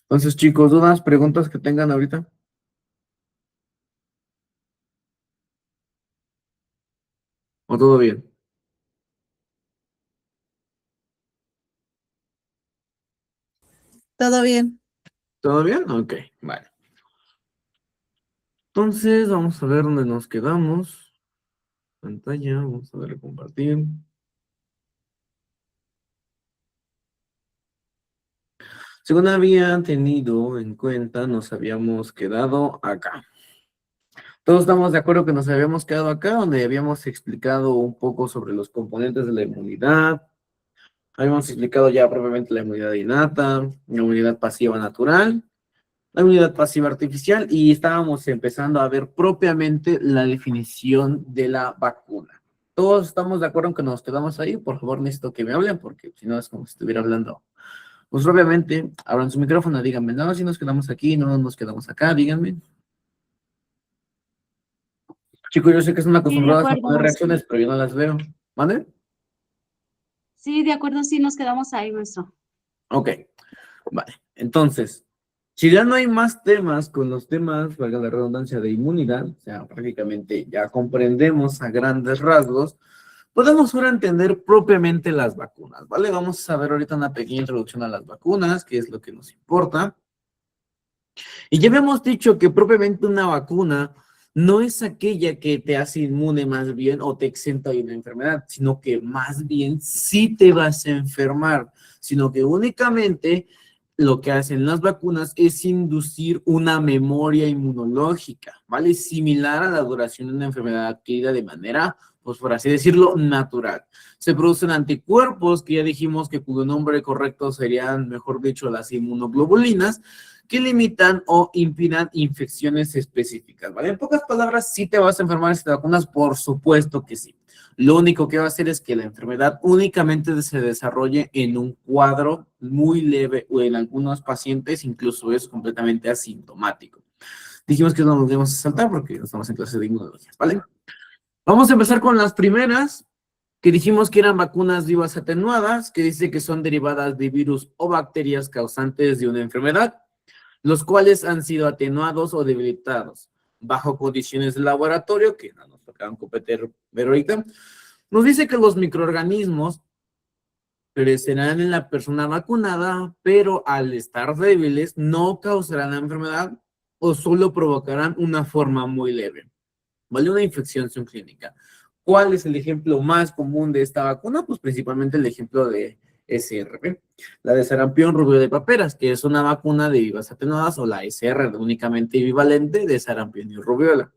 Entonces, chicos, ¿dudas, preguntas que tengan ahorita? ¿O todo bien? Todo bien. ¿Todo bien? Ok, vale. Entonces, vamos a ver dónde nos quedamos. Pantalla, vamos a darle compartir. Según habían tenido en cuenta, nos habíamos quedado acá. Todos estamos de acuerdo que nos habíamos quedado acá, donde habíamos explicado un poco sobre los componentes de la inmunidad. Habíamos explicado ya propiamente la inmunidad innata, la inmunidad pasiva natural, la inmunidad pasiva artificial, y estábamos empezando a ver propiamente la definición de la vacuna. Todos estamos de acuerdo en que nos quedamos ahí. Por favor, necesito que me hablen, porque si no es como si estuviera hablando. Pues obviamente, abran su micrófono, díganme, no, si nos quedamos aquí, no nos quedamos acá, díganme. Chicos, yo sé que están Sí, de acostumbrados a poner acuerdo. reacciones, pero yo no las veo. ¿Vale? Sí, de acuerdo, sí, nos quedamos ahí, maestro. Ok, vale. Entonces, si ya no hay más temas con los temas, valga la redundancia, de inmunidad, o sea, prácticamente ya comprendemos a grandes rasgos, podemos ahora entender propiamente las vacunas, ¿vale? Vamos a ver ahorita una pequeña introducción a las vacunas, que es lo que nos importa. Y ya habíamos dicho que propiamente una vacuna no es aquella que te hace inmune más bien o te exenta de una enfermedad, sino que más bien sí te vas a enfermar, sino que únicamente lo que hacen las vacunas es inducir una memoria inmunológica, ¿vale? Similar a la duración de una enfermedad adquirida de manera, pues por así decirlo, natural. Se producen anticuerpos, que ya dijimos que cuyo nombre correcto serían, mejor dicho, las inmunoglobulinas, que limitan o impidan infecciones específicas, ¿vale? En pocas palabras, ¿sí te vas a enfermar si te vacunas? Por supuesto que sí. Lo único que va a hacer es que la enfermedad únicamente se desarrolle en un cuadro muy leve o en algunos pacientes incluso es completamente asintomático. Dijimos que no nos debemos saltar porque estamos en clase de inmunología, ¿vale? Vamos a empezar con las primeras, que dijimos que eran vacunas vivas atenuadas, que dice que son derivadas de virus o bacterias causantes de una enfermedad, los cuales han sido atenuados o debilitados bajo condiciones de laboratorio, que no nos tocaban competir ver ahorita. Nos dice que los microorganismos crecerán en la persona vacunada, pero al estar débiles no causarán la enfermedad o solo provocarán una forma muy leve, ¿vale? Una infección subclínica. ¿Cuál es el ejemplo más común de esta vacuna? Pues principalmente el ejemplo de SRP, la de sarampión, rubio de paperas, que es una vacuna de vivas atenuadas, o la SR, únicamente bivalente de sarampión y rubiola.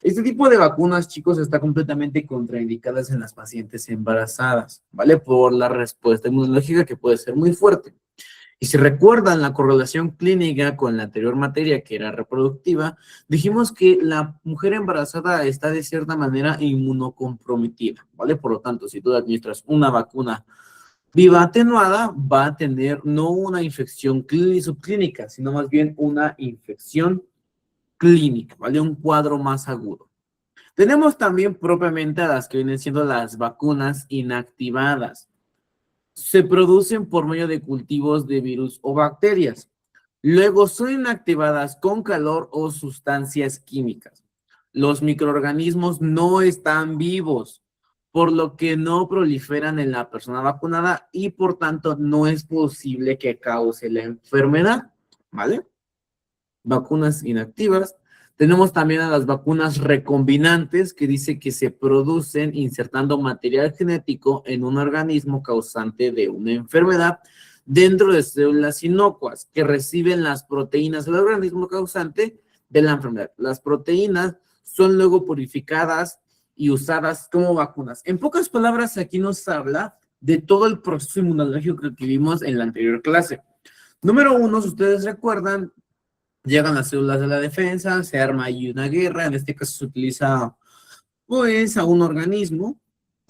Este tipo de vacunas, chicos, está completamente contraindicadas en las pacientes embarazadas, ¿vale? Por la respuesta inmunológica que puede ser muy fuerte. Y si recuerdan la correlación clínica con la anterior materia, que era reproductiva, dijimos que la mujer embarazada está de cierta manera inmunocomprometida, ¿vale? Por lo tanto, si tú administras una vacuna viva atenuada, va a tener no una infección subclínica, sino más bien una infección clínica, ¿vale? Un cuadro más agudo. Tenemos también propiamente a las que vienen siendo las vacunas inactivadas. Se producen por medio de cultivos de virus o bacterias. Luego son inactivadas con calor o sustancias químicas. Los microorganismos no están vivos, por lo que no proliferan en la persona vacunada y por tanto no es posible que cause la enfermedad, ¿vale? Vacunas inactivas. Tenemos también a las vacunas recombinantes, que dice que se producen insertando material genético en un organismo causante de una enfermedad dentro de células inocuas que reciben las proteínas del organismo causante de la enfermedad. Las proteínas son luego purificadas y usadas como vacunas. En pocas palabras, aquí nos habla de todo el proceso inmunológico que vimos en la anterior clase. Número uno, si ustedes recuerdan, llegan las células de la defensa, se arma ahí una guerra, en este caso se utiliza pues a un organismo,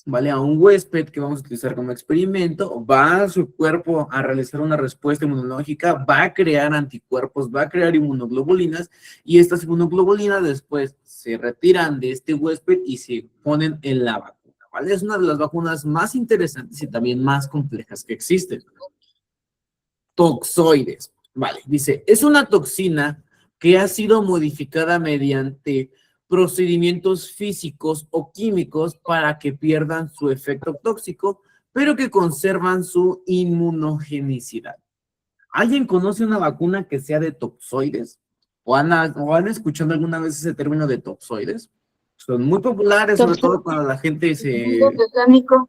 ¿vale? A un huésped que vamos a utilizar como experimento, va a su cuerpo a realizar una respuesta inmunológica, va a crear anticuerpos, va a crear inmunoglobulinas, y estas inmunoglobulinas después se retiran de este huésped y se ponen en la vacuna. ¿vale? Es una de las vacunas más interesantes y también más complejas que existen. Toxoides, vale, dice, es una toxina que ha sido modificada mediante procedimientos físicos o químicos para que pierdan su efecto tóxico, pero que conservan su inmunogenicidad. ¿Alguien conoce una vacuna que sea de toxoides? ¿O han escuchado alguna vez ese término de toxoides? Son muy populares, sobre todo cuando la gente se... Tetánico.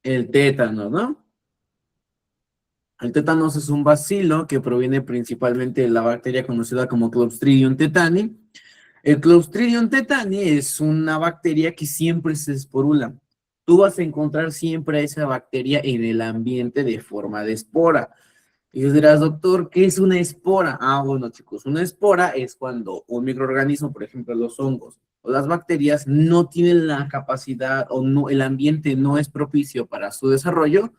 El tétano, ¿no? El tétanos es un bacilo que proviene principalmente de la bacteria conocida como Clostridium tetani. El Clostridium tetani es una bacteria que siempre se esporula. Tú vas a encontrar siempre a esa bacteria en el ambiente de forma de espora. Y tú dirás, doctor, ¿qué es una espora? Bueno, chicos, una espora es cuando un microorganismo, por ejemplo, los hongos o las bacterias, no tienen la capacidad o no, el ambiente no es propicio para su desarrollo.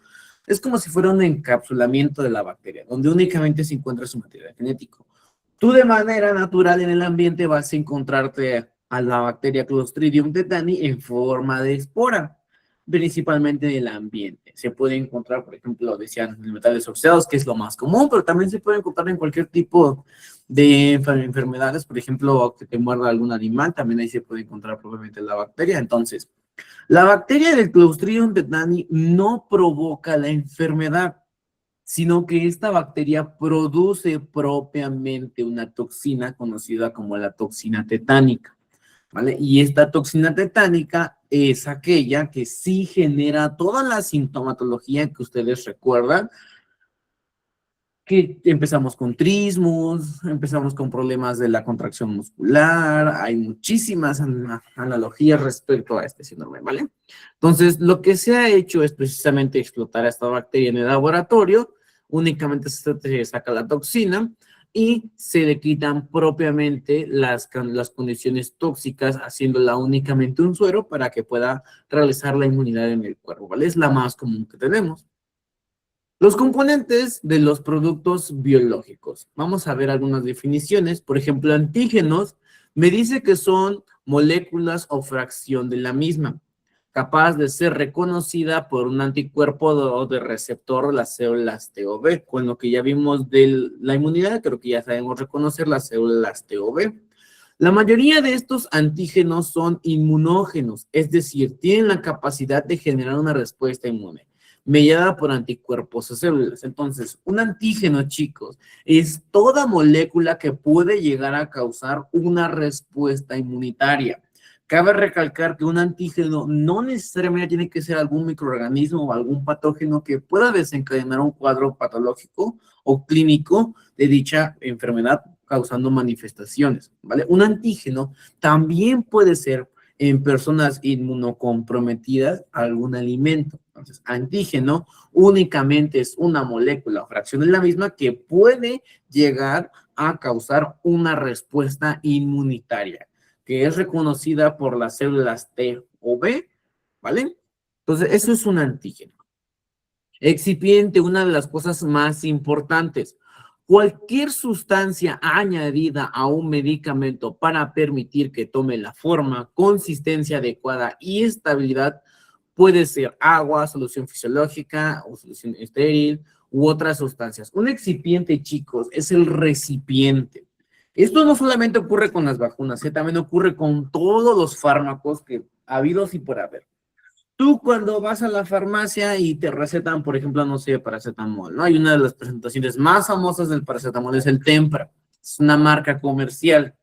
Es como si fuera un encapsulamiento de la bacteria, donde únicamente se encuentra su material genético. Tú de manera natural en el ambiente vas a encontrarte a la bacteria Clostridium tetani en forma de espora, principalmente en el ambiente. Se puede encontrar, por ejemplo, decían metales oxidados, que es lo más común, pero también se puede encontrar en cualquier tipo de enfermedades, por ejemplo, que te muerda algún animal, también ahí se puede encontrar probablemente la bacteria. Entonces, la bacteria del Clostridium tetani no provoca la enfermedad, sino que esta bacteria produce propiamente una toxina conocida como la toxina tetánica, ¿vale? Y esta toxina tetánica es aquella que sí genera toda la sintomatología que ustedes recuerdan, que empezamos con trismus, empezamos con problemas de la contracción muscular, hay muchísimas analogías respecto a este síndrome, ¿vale? Entonces, lo que se ha hecho es precisamente explotar a esta bacteria en el laboratorio, únicamente se saca la toxina y se le quitan propiamente las condiciones tóxicas, haciéndola únicamente un suero para que pueda realizar la inmunidad en el cuerpo, ¿vale? Es la más común que tenemos. Los componentes de los productos biológicos. Vamos a ver algunas definiciones. Por ejemplo, antígenos me dice que son moléculas o fracción de la misma, capaz de ser reconocida por un anticuerpo o de receptor de las células TOB. Con lo que ya vimos de la inmunidad, creo que ya sabemos reconocer las células TOB. La mayoría de estos antígenos son inmunógenos, es decir, tienen la capacidad de generar una respuesta inmune mediada por anticuerpos o células. Entonces, un antígeno, chicos, es toda molécula que puede llegar a causar una respuesta inmunitaria. Cabe recalcar que un antígeno no necesariamente tiene que ser algún microorganismo o algún patógeno que pueda desencadenar un cuadro patológico o clínico de dicha enfermedad causando manifestaciones, ¿vale? Un antígeno también puede ser en personas inmunocomprometidas algún alimento. Entonces, antígeno únicamente es una molécula o fracción de la misma que puede llegar a causar una respuesta inmunitaria, que es reconocida por las células T o B, ¿vale? Entonces, eso es un antígeno. Excipiente, una de las cosas más importantes. Cualquier sustancia añadida a un medicamento para permitir que tome la forma, consistencia adecuada y estabilidad puede ser agua, solución fisiológica o solución estéril u otras sustancias. Un excipiente, chicos, es el recipiente. Esto no solamente ocurre con las vacunas, también ocurre con todos los fármacos que habidos y por haber. Tú cuando vas a la farmacia y te recetan, por ejemplo, no sé, paracetamol, ¿no? Hay una de las presentaciones más famosas del paracetamol, es el Tempra. Es una marca comercial.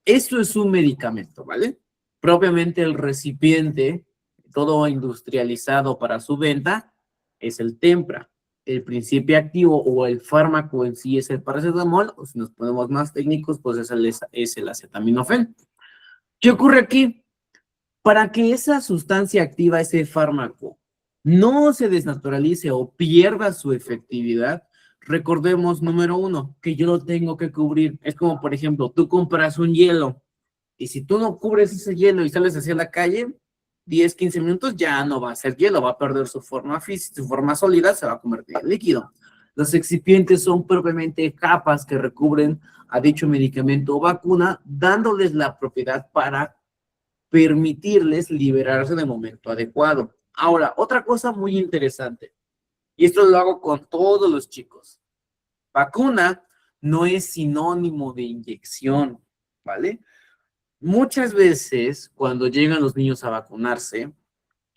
Eso es un medicamento, ¿vale? Propiamente el recipiente, todo industrializado para su venta, es el Tempra. El principio activo o el fármaco en sí es el paracetamol, o si nos ponemos más técnicos, pues es el acetaminofén. ¿Qué ocurre aquí? Para que esa sustancia activa, ese fármaco, no se desnaturalice o pierda su efectividad, recordemos, número uno, que yo lo tengo que cubrir. Es como, por ejemplo, tú compras un hielo y si tú no cubres ese hielo y sales hacia la calle, 10, 15 minutos ya no va a ser hielo, va a perder su forma física, su forma sólida, se va a convertir en líquido. Los excipientes son propiamente capas que recubren a dicho medicamento o vacuna, dándoles la propiedad para permitirles liberarse en el momento adecuado. Ahora, otra cosa muy interesante, y esto lo hago con todos los chicos. Vacuna no es sinónimo de inyección, ¿vale? Muchas veces cuando llegan los niños a vacunarse,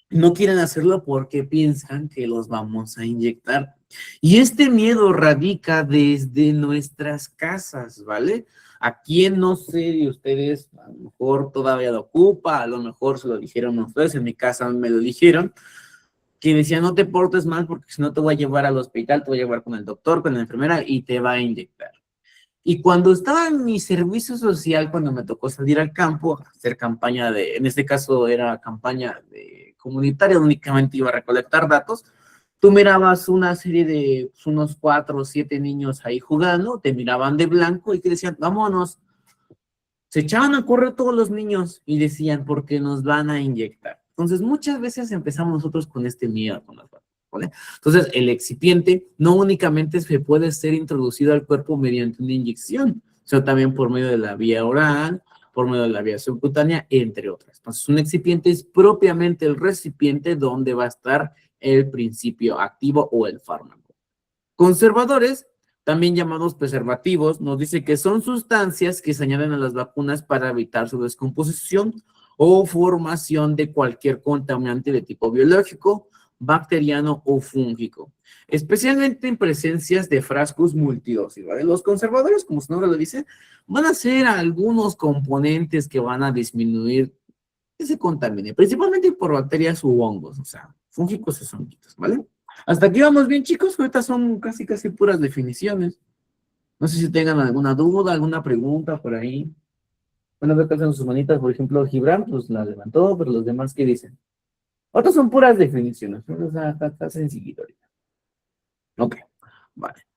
no quieren hacerlo porque piensan que los vamos a inyectar. Y este miedo radica desde nuestras casas, ¿vale? ¿A quién no sé de ustedes? A lo mejor todavía lo ocupa, a lo mejor se lo dijeron a ustedes, en mi casa me lo dijeron, que decía, no te portes mal porque si no te voy a llevar al hospital, te voy a llevar con el doctor, con la enfermera y te va a inyectar. Y cuando estaba en mi servicio social, cuando me tocó salir al campo, hacer campaña en este caso era campaña de comunitaria, únicamente iba a recolectar datos, tú mirabas una serie de unos 4 o 7 niños ahí jugando, te miraban de blanco y te decían, vámonos. Se echaban a correr todos los niños y decían, porque nos van a inyectar. Entonces, muchas veces empezamos nosotros con este miedo con las vacunas, ¿vale? Entonces, el excipiente no únicamente se puede ser introducido al cuerpo mediante una inyección, sino también por medio de la vía oral, por medio de la vía subcutánea, entre otras. Entonces, un excipiente es propiamente el recipiente donde va a estar el principio activo o el fármaco. Conservadores, también llamados preservativos, nos dice que son sustancias que se añaden a las vacunas para evitar su descomposición o formación de cualquier contaminante de tipo biológico, bacteriano o fúngico, especialmente en presencias de frascos multidosis, ¿vale? Los conservadores, como su nombre lo dice, van a ser algunos componentes que van a disminuir que se contamine, principalmente por bacterias u hongos, o sea, fúngicos y honguitos, ¿vale? Hasta aquí vamos bien, chicos. Ahorita son casi puras definiciones. No sé si tengan alguna duda, alguna pregunta por ahí. Bueno, veo que hacen sus manitas, por ejemplo, Gibran, pues la levantó, pero los demás, ¿qué dicen? Otros son puras definiciones. O sea, está sencillito ahorita. Ok, vale.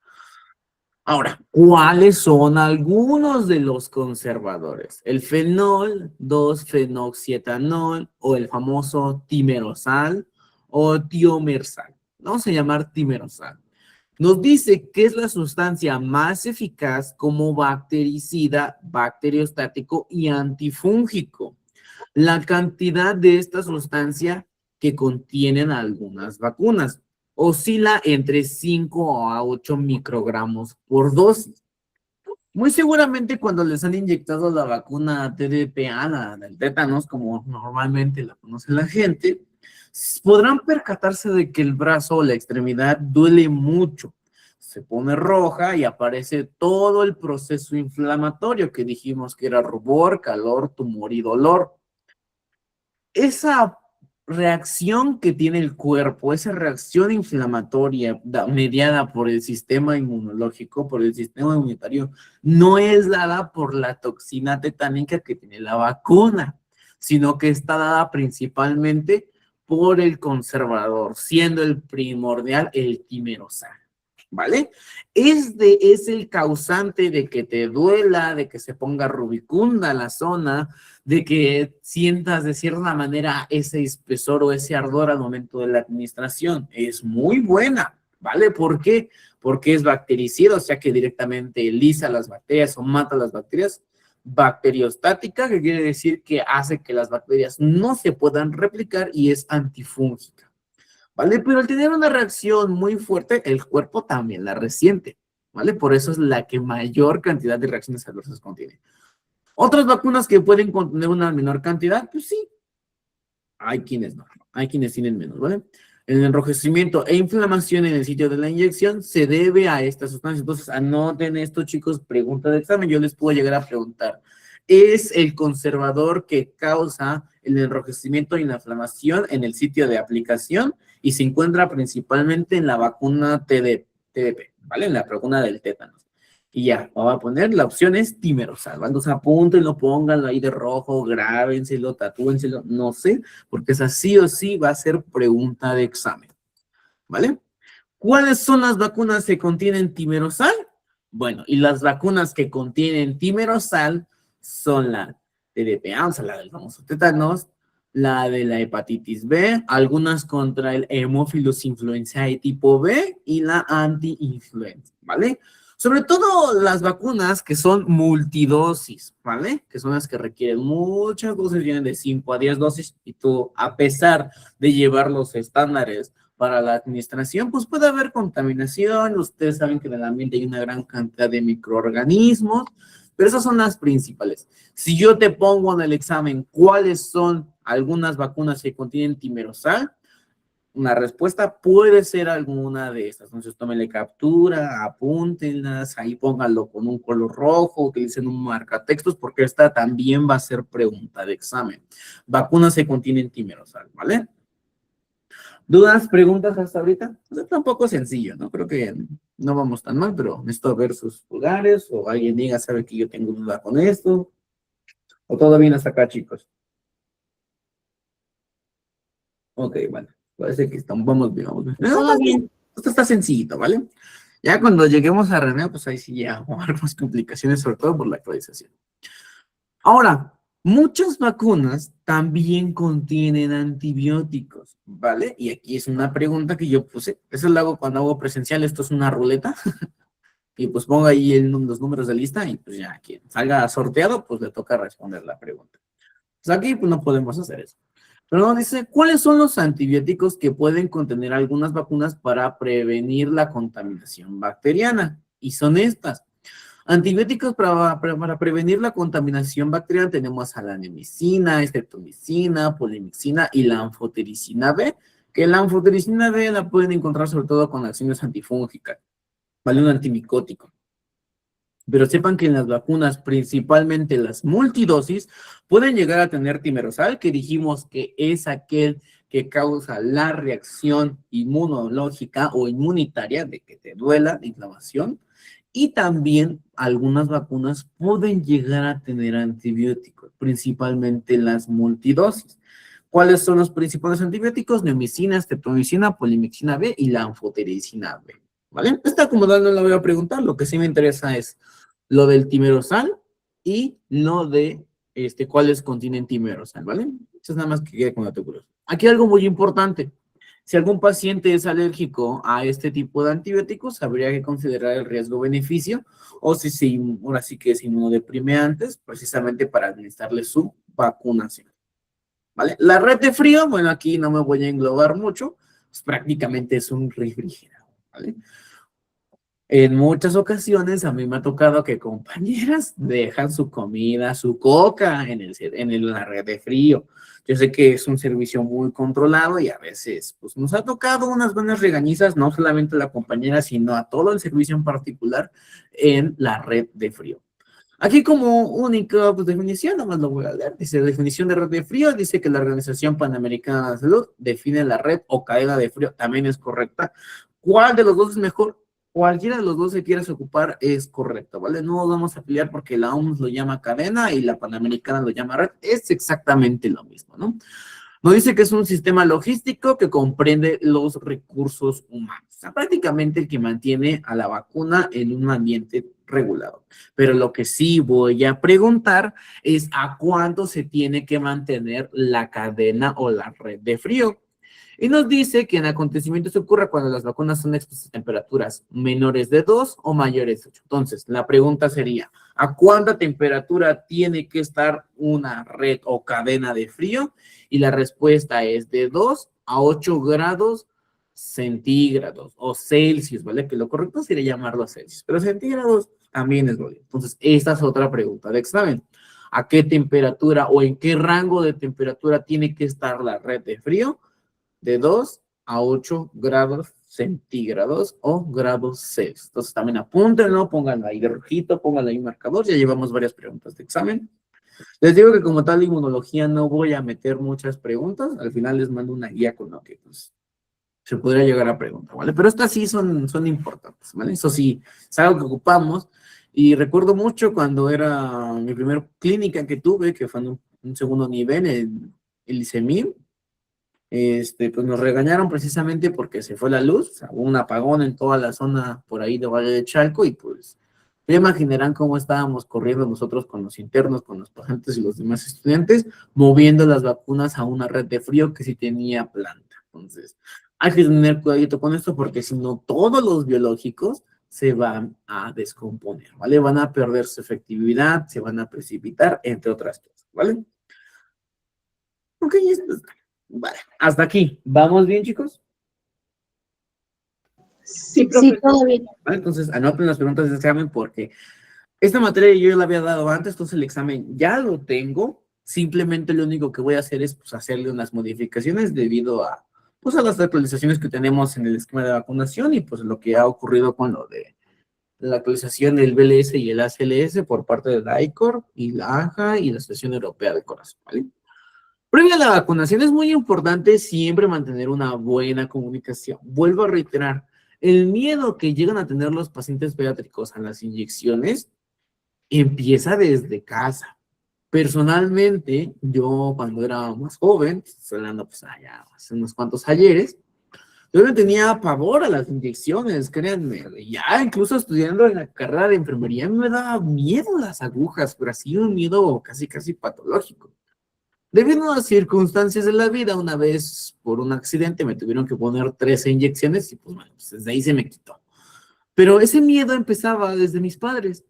Ahora, ¿cuáles son algunos de los conservadores? El fenol, 2-fenoxietanol, o el famoso timerosal, o tiomersal. Vamos a llamar timerosal. Nos dice que es la sustancia más eficaz como bactericida, bacteriostático y antifúngico. La cantidad de esta sustancia que contienen algunas vacunas oscila entre 5 a 8 microgramos por dosis. Muy seguramente cuando les han inyectado la vacuna TDPA, la del tétanos, como normalmente la conoce la gente, podrán percatarse de que el brazo o la extremidad duele mucho, se pone roja y aparece todo el proceso inflamatorio que dijimos que era rubor, calor, tumor y dolor. Esa reacción que tiene el cuerpo, esa reacción inflamatoria mediada por el sistema inmunológico, por el sistema inmunitario, no es dada por la toxina tetánica que tiene la vacuna, sino que está dada principalmente por el conservador, siendo el primordial el timerosal, ¿vale? Es el causante de que te duela, de que se ponga rubicunda la zona, de que sientas de cierta manera ese espesor o ese ardor al momento de la administración. Es muy buena, ¿vale? ¿Por qué? Porque es bactericida, o sea que directamente lisa las bacterias o mata las bacterias. Bacteriostática, que quiere decir que hace que las bacterias no se puedan replicar, y es antifúngica, ¿vale? Pero al tener una reacción muy fuerte, el cuerpo también la resiente, ¿vale? Por eso es la que mayor cantidad de reacciones adversas contiene. Otras vacunas que pueden contener una menor cantidad, pues sí, hay quienes no, hay quienes tienen menos, ¿vale? El enrojecimiento e inflamación en el sitio de la inyección se debe a esta sustancia. Entonces, anoten esto, chicos, pregunta de examen. Yo les puedo llegar a preguntar, ¿es el conservador que causa el enrojecimiento y la inflamación en el sitio de aplicación? Y se encuentra principalmente en la vacuna TDP, ¿vale? En la vacuna del tétanos. Y ya, vamos a poner, la opción es timerosal, ¿vale? Entonces apúntenlo, pónganlo ahí de rojo, grábenselo, tatúenselo, no sé, porque esa sí o sí va a ser pregunta de examen, ¿vale? ¿Cuáles son las vacunas que contienen timerosal? Bueno, y las vacunas que contienen timerosal son la TDPA, o sea, la del famoso tétanos, la de la hepatitis B, algunas contra el Haemophilus influenzae tipo B y la anti-influenza, ¿vale? Sobre todo las vacunas que son multidosis, ¿vale? Que son las que requieren muchas dosis, vienen de 5 a 10 dosis y tú, a pesar de llevar los estándares para la administración, pues puede haber contaminación. Ustedes saben que en el ambiente hay una gran cantidad de microorganismos, pero esas son las principales. Si yo te pongo en el examen cuáles son algunas vacunas que contienen timerosal, una respuesta puede ser alguna de estas. Entonces, tómenle captura, apúntenlas, ahí pónganlo con un color rojo, utilicen un marcatextos, porque esta también va a ser pregunta de examen. Vacunas que contienen timerosal, ¿vale? ¿Dudas, preguntas hasta ahorita? Pues tampoco es sencillo, ¿no? Creo que no vamos tan mal, pero necesito ver sus lugares, o alguien diga, sabe que yo tengo duda con esto, o todo bien hasta acá, chicos. Ok, bueno, parece que estamos, vamos bien, vamos bien. Todo bien. Esto está sencillito, ¿vale? Ya cuando lleguemos a René, pues ahí sí ya va a haber más complicaciones, sobre todo por la actualización. Ahora, muchas vacunas también contienen antibióticos, ¿vale? Y aquí es una pregunta que yo puse. Eso lo hago cuando hago presencial, esto es una ruleta. Y pues pongo ahí los números de lista y pues ya quien salga sorteado, pues le toca responder la pregunta. Pues aquí pues no podemos hacer eso. Pero no, dice, ¿cuáles son los antibióticos que pueden contener algunas vacunas para prevenir la contaminación bacteriana? Y son estas. Antibióticos para prevenir la contaminación bacteriana tenemos a la nemicina, estreptomicina, polimixina y la anfotericina B, que la anfotericina B la pueden encontrar sobre todo con acciones antifúngicas, ¿vale? Un antimicótico. Pero sepan que en las vacunas, principalmente las multidosis, pueden llegar a tener timerosal, que dijimos que es aquel que causa la reacción inmunológica o inmunitaria de que te duela, de inflamación. Y también algunas vacunas pueden llegar a tener antibióticos, principalmente las multidosis. ¿Cuáles son los principales antibióticos? Neomicina, streptomicina, polimixina B y la anfotericina B. ¿Vale? Esta como tal no la voy a preguntar, lo que sí me interesa es lo del timerosal y lo de cuáles contienen timerosal, ¿vale? Eso es nada más que quede con la curiosidad. Aquí algo muy importante. Si algún paciente es alérgico a este tipo de antibióticos, habría que considerar el riesgo-beneficio o si ahora sí que es inmunodeprime antes, precisamente para administrarle su vacunación. ¿Vale? La red de frío, bueno, aquí no me voy a englobar mucho, pues prácticamente es un refrigerador, ¿vale? En muchas ocasiones a mí me ha tocado que compañeras dejan su comida, su coca en la red de frío. Yo sé que es un servicio muy controlado y a veces pues, nos ha tocado unas buenas regañizas, no solamente a la compañera, sino a todo el servicio en particular en la red de frío. Aquí como única pues, definición, nomás lo voy a leer, dice definición de red de frío, dice que la Organización Panamericana de la Salud define la red o cadena de frío, también es correcta. ¿Cuál de los dos es mejor? Cualquiera de los dos que quieras ocupar es correcto, ¿vale? No nos vamos a pelear porque la OMS lo llama cadena y la Panamericana lo llama red, es exactamente lo mismo, ¿no? Nos dice que es un sistema logístico que comprende los recursos humanos. O sea, prácticamente el que mantiene a la vacuna en un ambiente regulado. Pero lo que sí voy a preguntar es a cuánto se tiene que mantener la cadena o la red de frío. Y nos dice que en acontecimientos ocurre cuando las vacunas son expuestas a temperaturas menores de 2 o mayores de 8. Entonces, la pregunta sería, ¿a cuánta temperatura tiene que estar una red o cadena de frío? Y la respuesta es de 2 a 8 grados centígrados o Celsius, ¿vale? Que lo correcto sería llamarlo a Celsius, pero centígrados también es válido. Entonces, esta es otra pregunta de examen. ¿A qué temperatura o en qué rango de temperatura tiene que estar la red de frío? De 2 a 8 grados centígrados o grados Celsius. Entonces también apúntenlo, pónganlo ahí de rojito, pónganlo ahí marcador, ya llevamos varias preguntas de examen. Les digo que como tal inmunología no voy a meter muchas preguntas, al final les mando una guía con lo que pues, se podría llegar a preguntar, ¿vale? Pero estas sí son importantes, ¿vale? Eso sí, es algo que ocupamos y recuerdo mucho cuando era mi primer clínica que tuve, que fue en un segundo nivel en el ICEMIM, pues nos regañaron precisamente porque se fue la luz, o sea, hubo un apagón en toda la zona por ahí de Valle de Chalco y pues Ya imaginarán cómo estábamos corriendo nosotros con los internos, con los pacientes y los demás estudiantes, moviendo las vacunas a una red de frío que sí tenía planta. Entonces, hay que tener cuidado con esto porque si no, todos los biológicos se van a descomponer, ¿vale? Van a perder su efectividad, se van a precipitar, entre otras cosas, ¿vale? Ok, esto está. Vale, hasta aquí. ¿Vamos bien, chicos? Sí, Sí, profe. todo bien. ¿Vale? Entonces, anoten las preguntas del examen porque esta materia yo ya la había dado antes, entonces el examen ya lo tengo. Simplemente lo único que voy a hacer es pues, hacerle unas modificaciones debido a, pues, a las actualizaciones que tenemos en el esquema de vacunación y pues lo que ha ocurrido con lo de la actualización del BLS y el ACLS por parte de la ICOR y la ANJA y la Asociación Europea de Corazón, ¿vale? Previa a la vacunación es muy importante siempre mantener una buena comunicación. Vuelvo a reiterar, el miedo que llegan a tener los pacientes pediátricos a las inyecciones empieza desde casa. Personalmente, yo cuando era más joven, estoy hablando pues allá hace unos cuantos ayeres, yo le tenía pavor a las inyecciones, créanme. Ya incluso estudiando en la carrera de enfermería me daba miedo las agujas, pero así un miedo casi casi patológico. Debido a circunstancias de la vida, una vez por un accidente me tuvieron que poner 13 inyecciones y pues bueno, pues desde ahí se me quitó. Pero ese miedo empezaba desde mis padres.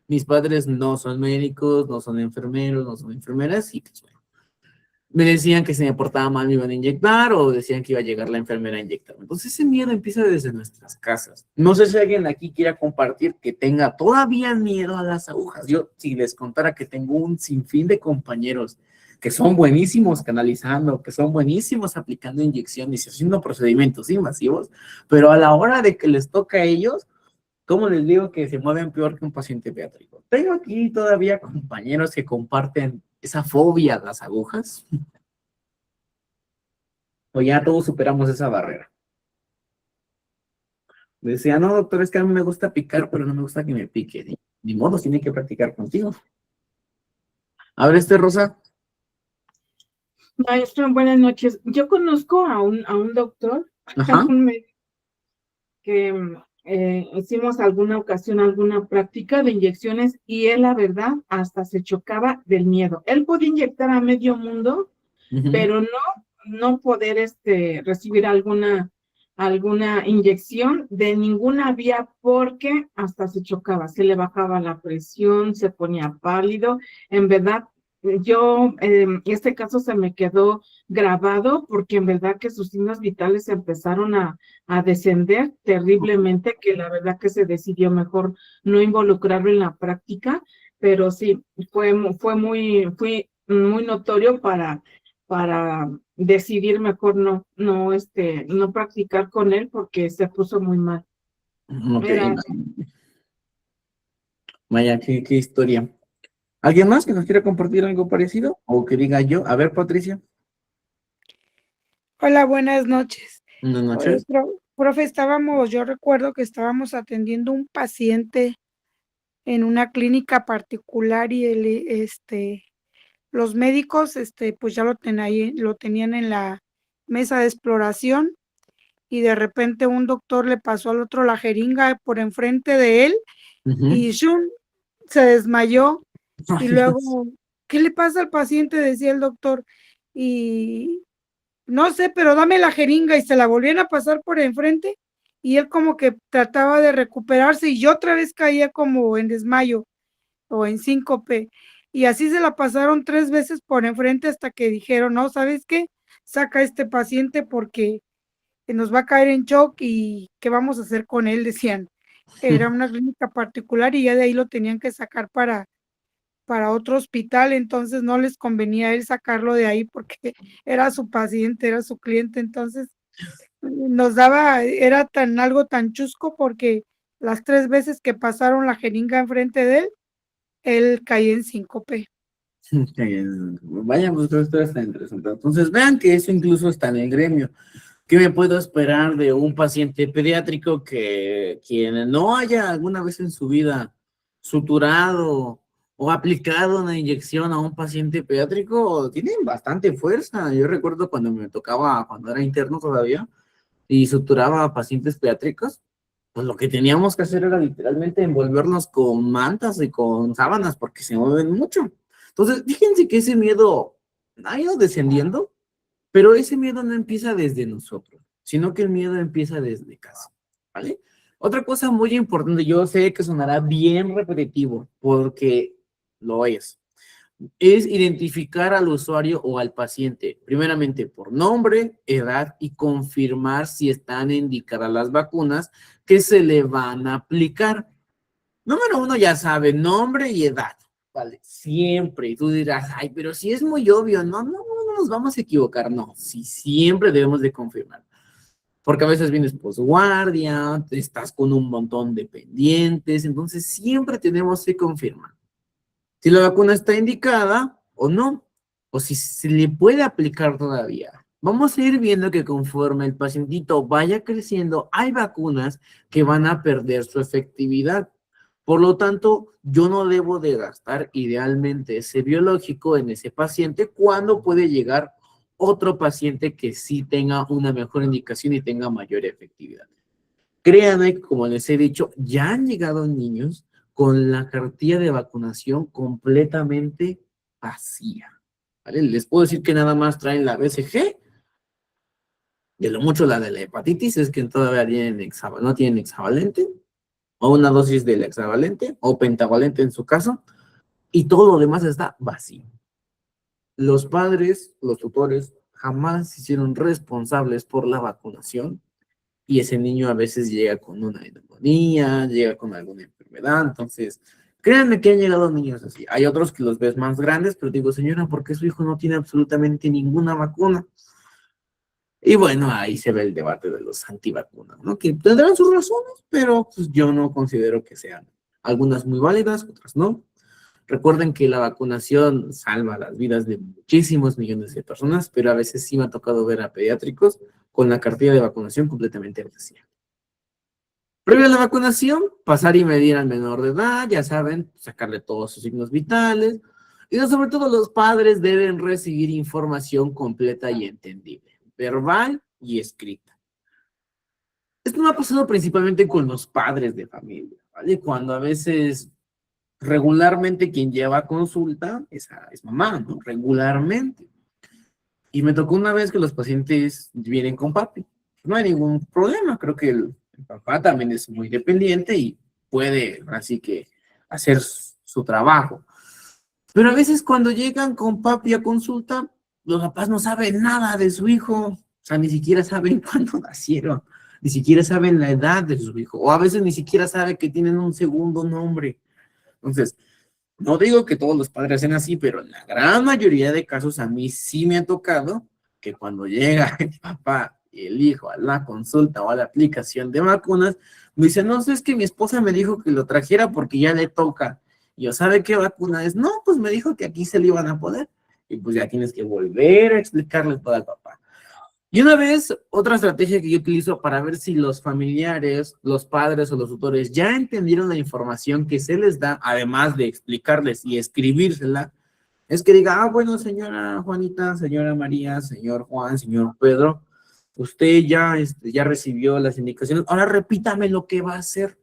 Mis padres no son médicos, no son enfermeros, no son enfermeras y pues bueno, me decían que si me portaba mal me iban a inyectar o decían que iba a llegar la enfermera a inyectarme. Entonces ese miedo empieza desde nuestras casas. No sé si alguien aquí quiera compartir que tenga todavía miedo a las agujas. Yo si les contara que tengo un sinfín de compañeros que son buenísimos canalizando, que son buenísimos aplicando inyecciones y haciendo procedimientos invasivos, pero a la hora de que les toca a ellos, ¿cómo les digo que se mueven peor que un paciente pediátrico? Tengo aquí todavía compañeros que comparten esa fobia a las agujas, o ya todos superamos esa barrera. Decía, no, doctor, es que a mí me gusta picar, pero no me gusta que me pique. Ni modo, tiene que practicar contigo. A ver, Rosa. Maestro, buenas noches. Yo conozco a un doctor, a Ajá. un médico que hicimos alguna ocasión, alguna práctica de inyecciones y él, la verdad, hasta se chocaba del miedo. Él podía inyectar a medio mundo, pero no poder recibir alguna inyección de ninguna vía porque hasta se chocaba, se le bajaba la presión, se ponía pálido. En verdad, este caso se me quedó grabado porque en verdad que sus signos vitales empezaron a descender terriblemente, que la verdad que se decidió mejor no involucrarlo en la práctica, pero sí, fue muy notorio para decidir mejor no practicar con él porque se puso muy mal. Ok, Era, vaya, qué historia. ¿Alguien más que nos quiera compartir algo parecido? O que diga yo. A ver, Patricia. Hola, buenas noches. Buenas Oye, noches. profe, yo recuerdo que estábamos atendiendo un paciente en una clínica particular y los médicos, pues ya lo tenían en la mesa de exploración y de repente un doctor le pasó al otro la jeringa por enfrente de él y ¡shum! Se desmayó y luego, ¿qué le pasa al paciente? Decía el doctor y no sé, pero dame la jeringa y se la volvían a pasar por enfrente y él como que trataba de recuperarse y yo otra vez caía como en desmayo o en síncope y así se la pasaron 3 veces por enfrente hasta que dijeron, no, ¿sabes qué? Saca a este paciente porque nos va a caer en shock y ¿qué vamos a hacer con él? Decían. Era una clínica particular y ya de ahí lo tenían que sacar para otro hospital, entonces no les convenía a él sacarlo de ahí porque era su paciente, era su cliente, entonces era algo tan chusco porque las 3 veces que pasaron la jeringa enfrente de él caía en síncope. Vaya, pues esto está interesante. Entonces, vean que eso incluso está en el gremio. ¿Qué me puedo esperar de un paciente pediátrico que quien no haya alguna vez en su vida suturado o aplicado una inyección a un paciente pediátrico? Tienen bastante fuerza. Yo recuerdo cuando me tocaba, cuando era interno todavía, y suturaba a pacientes pediátricos, pues lo que teníamos que hacer era literalmente envolvernos con mantas y con sábanas porque se mueven mucho. Entonces, fíjense que ese miedo ha ido descendiendo, pero ese miedo no empieza desde nosotros, sino que el miedo empieza desde casa, ¿vale? Otra cosa muy importante, yo sé que sonará bien repetitivo, porque lo es identificar al usuario o al paciente, primeramente por nombre, edad y confirmar si están indicadas las vacunas que se le van a aplicar. Número uno, ya sabe, nombre y edad, ¿vale? Siempre. Y tú dirás, ay, pero si es muy obvio, no nos vamos a equivocar. No, sí, siempre debemos de confirmar. Porque a veces vienes posguardia, estás con un montón de pendientes, entonces siempre tenemos que confirmar si la vacuna está indicada o no, o si se le puede aplicar todavía. Vamos a ir viendo que conforme el pacientito vaya creciendo, hay vacunas que van a perder su efectividad. Por lo tanto, yo no debo de gastar idealmente ese biológico en ese paciente cuando puede llegar otro paciente que sí tenga una mejor indicación y tenga mayor efectividad. Créanme, como les he dicho, ya han llegado niños con la cartilla de vacunación completamente vacía, ¿vale? Les puedo decir que nada más traen la BCG, de lo mucho la de la hepatitis, es que todavía no tienen hexavalente, o una dosis del hexavalente, o pentavalente en su caso, y todo lo demás está vacío. Los padres, los tutores, jamás se hicieron responsables por la vacunación, y ese niño a veces llega con una neumonía, llega con alguna enfermedad, entonces, créanme que han llegado niños así. Hay otros que los ves más grandes, pero digo, señora, ¿por qué su hijo no tiene absolutamente ninguna vacuna? Y bueno, ahí se ve el debate de los antivacunas, ¿no? Que tendrán sus razones, pero pues yo no considero que sean algunas muy válidas, otras no. Recuerden que la vacunación salva las vidas de muchísimos millones de personas, pero a veces sí me ha tocado ver a pediátricos con la cartilla de vacunación completamente vacía. Previo a la vacunación, pasar y medir al menor de edad, ya saben, sacarle todos sus signos vitales, y sobre todo los padres deben recibir información completa y entendible, verbal y escrita. Esto me ha pasado principalmente con los padres de familia, ¿vale? Cuando a veces regularmente quien lleva consulta es mamá, ¿no? Regularmente. Y me tocó una vez que los pacientes vienen con papi. No hay ningún problema, creo que el papá también es muy dependiente y puede, así que, hacer su trabajo. Pero a veces cuando llegan con papi a consulta, los papás no saben nada de su hijo, o sea, ni siquiera saben cuándo nacieron, ni siquiera saben la edad de su hijo, o a veces ni siquiera saben que tienen un segundo nombre. Entonces, no digo que todos los padres sean así, pero en la gran mayoría de casos a mí sí me ha tocado que cuando llega el papá y el hijo a la consulta o a la aplicación de vacunas, me dicen, no, es que mi esposa me dijo que lo trajera porque ya le toca. Y yo, ¿sabe qué vacuna es? No, pues me dijo que aquí se le iban a poner. Y pues ya tienes que volver a explicarle todo al papá. Y una vez, otra estrategia que yo utilizo para ver si los familiares, los padres o los tutores ya entendieron la información que se les da, además de explicarles y escribírsela, es que diga, bueno, señora Juanita, señora María, señor Juan, señor Pedro, usted ya recibió las indicaciones, ahora repítame lo que va a hacer.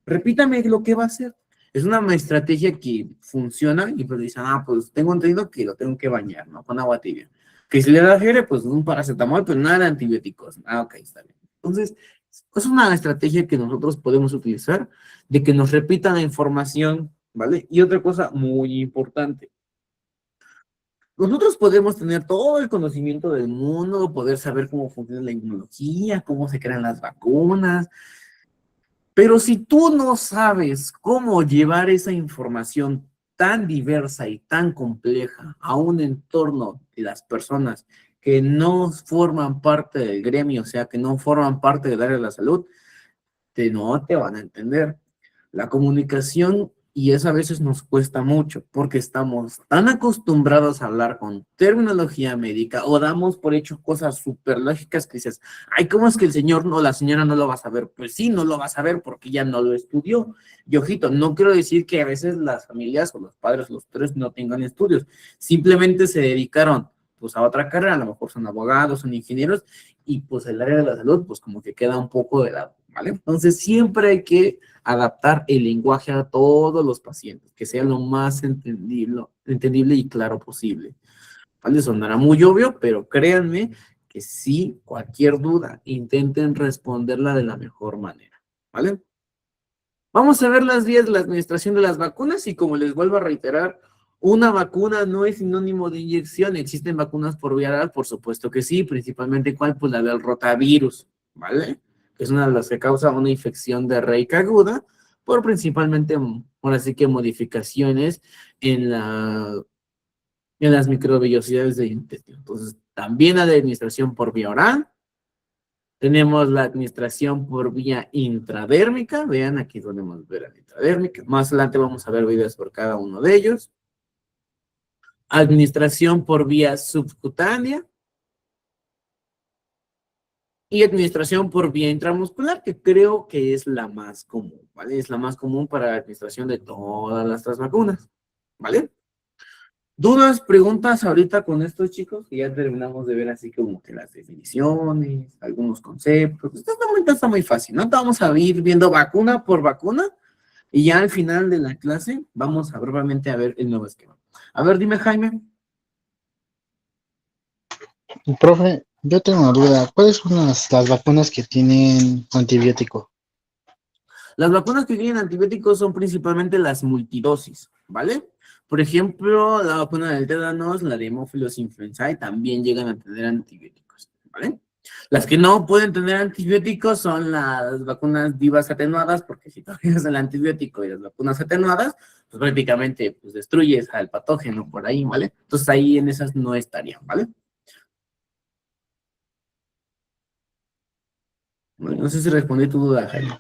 Repítame lo que va a hacer. Es una estrategia que funciona y pues dicen, pues tengo entendido que lo tengo que bañar, ¿no? Con agua tibia. Que si le da fiebre, pues un paracetamol, pero nada de antibióticos. Ok, está bien. Entonces, es una estrategia que nosotros podemos utilizar de que nos repitan la información, ¿vale? Y otra cosa muy importante. Nosotros podemos tener todo el conocimiento del mundo, poder saber cómo funciona la inmunología, cómo se crean las vacunas, pero si tú no sabes cómo llevar esa información tan diversa y tan compleja a un entorno de las personas que no forman parte del gremio, o sea, que no forman parte del área de la salud, no te van a entender. La comunicación, y eso a veces nos cuesta mucho, porque estamos tan acostumbrados a hablar con terminología médica, o damos por hecho cosas súper lógicas que dices, ay, ¿cómo es que el señor o la señora no lo va a saber? Pues sí, no lo va a saber porque ya no lo estudió. Y ojito, no quiero decir que a veces las familias o los padres, los tres, no tengan estudios, simplemente se dedicaron pues a otra carrera, a lo mejor son abogados, son ingenieros, y pues el área de la salud pues como que queda un poco de lado. ¿vale? Entonces, siempre hay que adaptar el lenguaje a todos los pacientes, que sea lo más entendible y claro posible. ¿Vale? Sonará muy obvio, pero créanme que sí, cualquier duda, intenten responderla de la mejor manera, ¿vale? Vamos a ver las vías de la administración de las vacunas y como les vuelvo a reiterar, una vacuna no es sinónimo de inyección. ¿Existen vacunas por vía oral? Por supuesto que sí, principalmente ¿cuál? Pues la del rotavirus, ¿vale? Que es una de las que causa una infección de diarreica aguda por principalmente, ahora sí que modificaciones en las microvellosidades del intestino. Entonces, también la de administración por vía oral. Tenemos la administración por vía intradérmica. Vean, aquí podemos ver la intradérmica. Más adelante vamos a ver videos por cada uno de ellos. Administración por vía subcutánea. Y administración por vía intramuscular, que creo que es la más común, ¿vale? Es la más común para la administración de todas las vacunas, ¿vale? ¿Dudas, preguntas ahorita con estos chicos? Que ya terminamos de ver así como que las definiciones, algunos conceptos. Esto está muy fácil, ¿no? Vamos a ir viendo vacuna por vacuna y ya al final de la clase vamos a brevemente a ver el nuevo esquema. A ver, dime, Jaime. Profe, yo tengo una duda. ¿Cuáles son las vacunas que tienen antibiótico? Las vacunas que tienen antibióticos son principalmente las multidosis, ¿vale? Por ejemplo, la vacuna del tétanos, la de Haemophilus influenzae, también llegan a tener antibióticos, ¿vale? Las que no pueden tener antibióticos son las vacunas vivas atenuadas, porque si tomas el antibiótico y las vacunas atenuadas, pues prácticamente pues, destruyes al patógeno por ahí, ¿vale? Entonces ahí en esas no estarían, ¿vale? No sé si respondí tu duda, Jaime.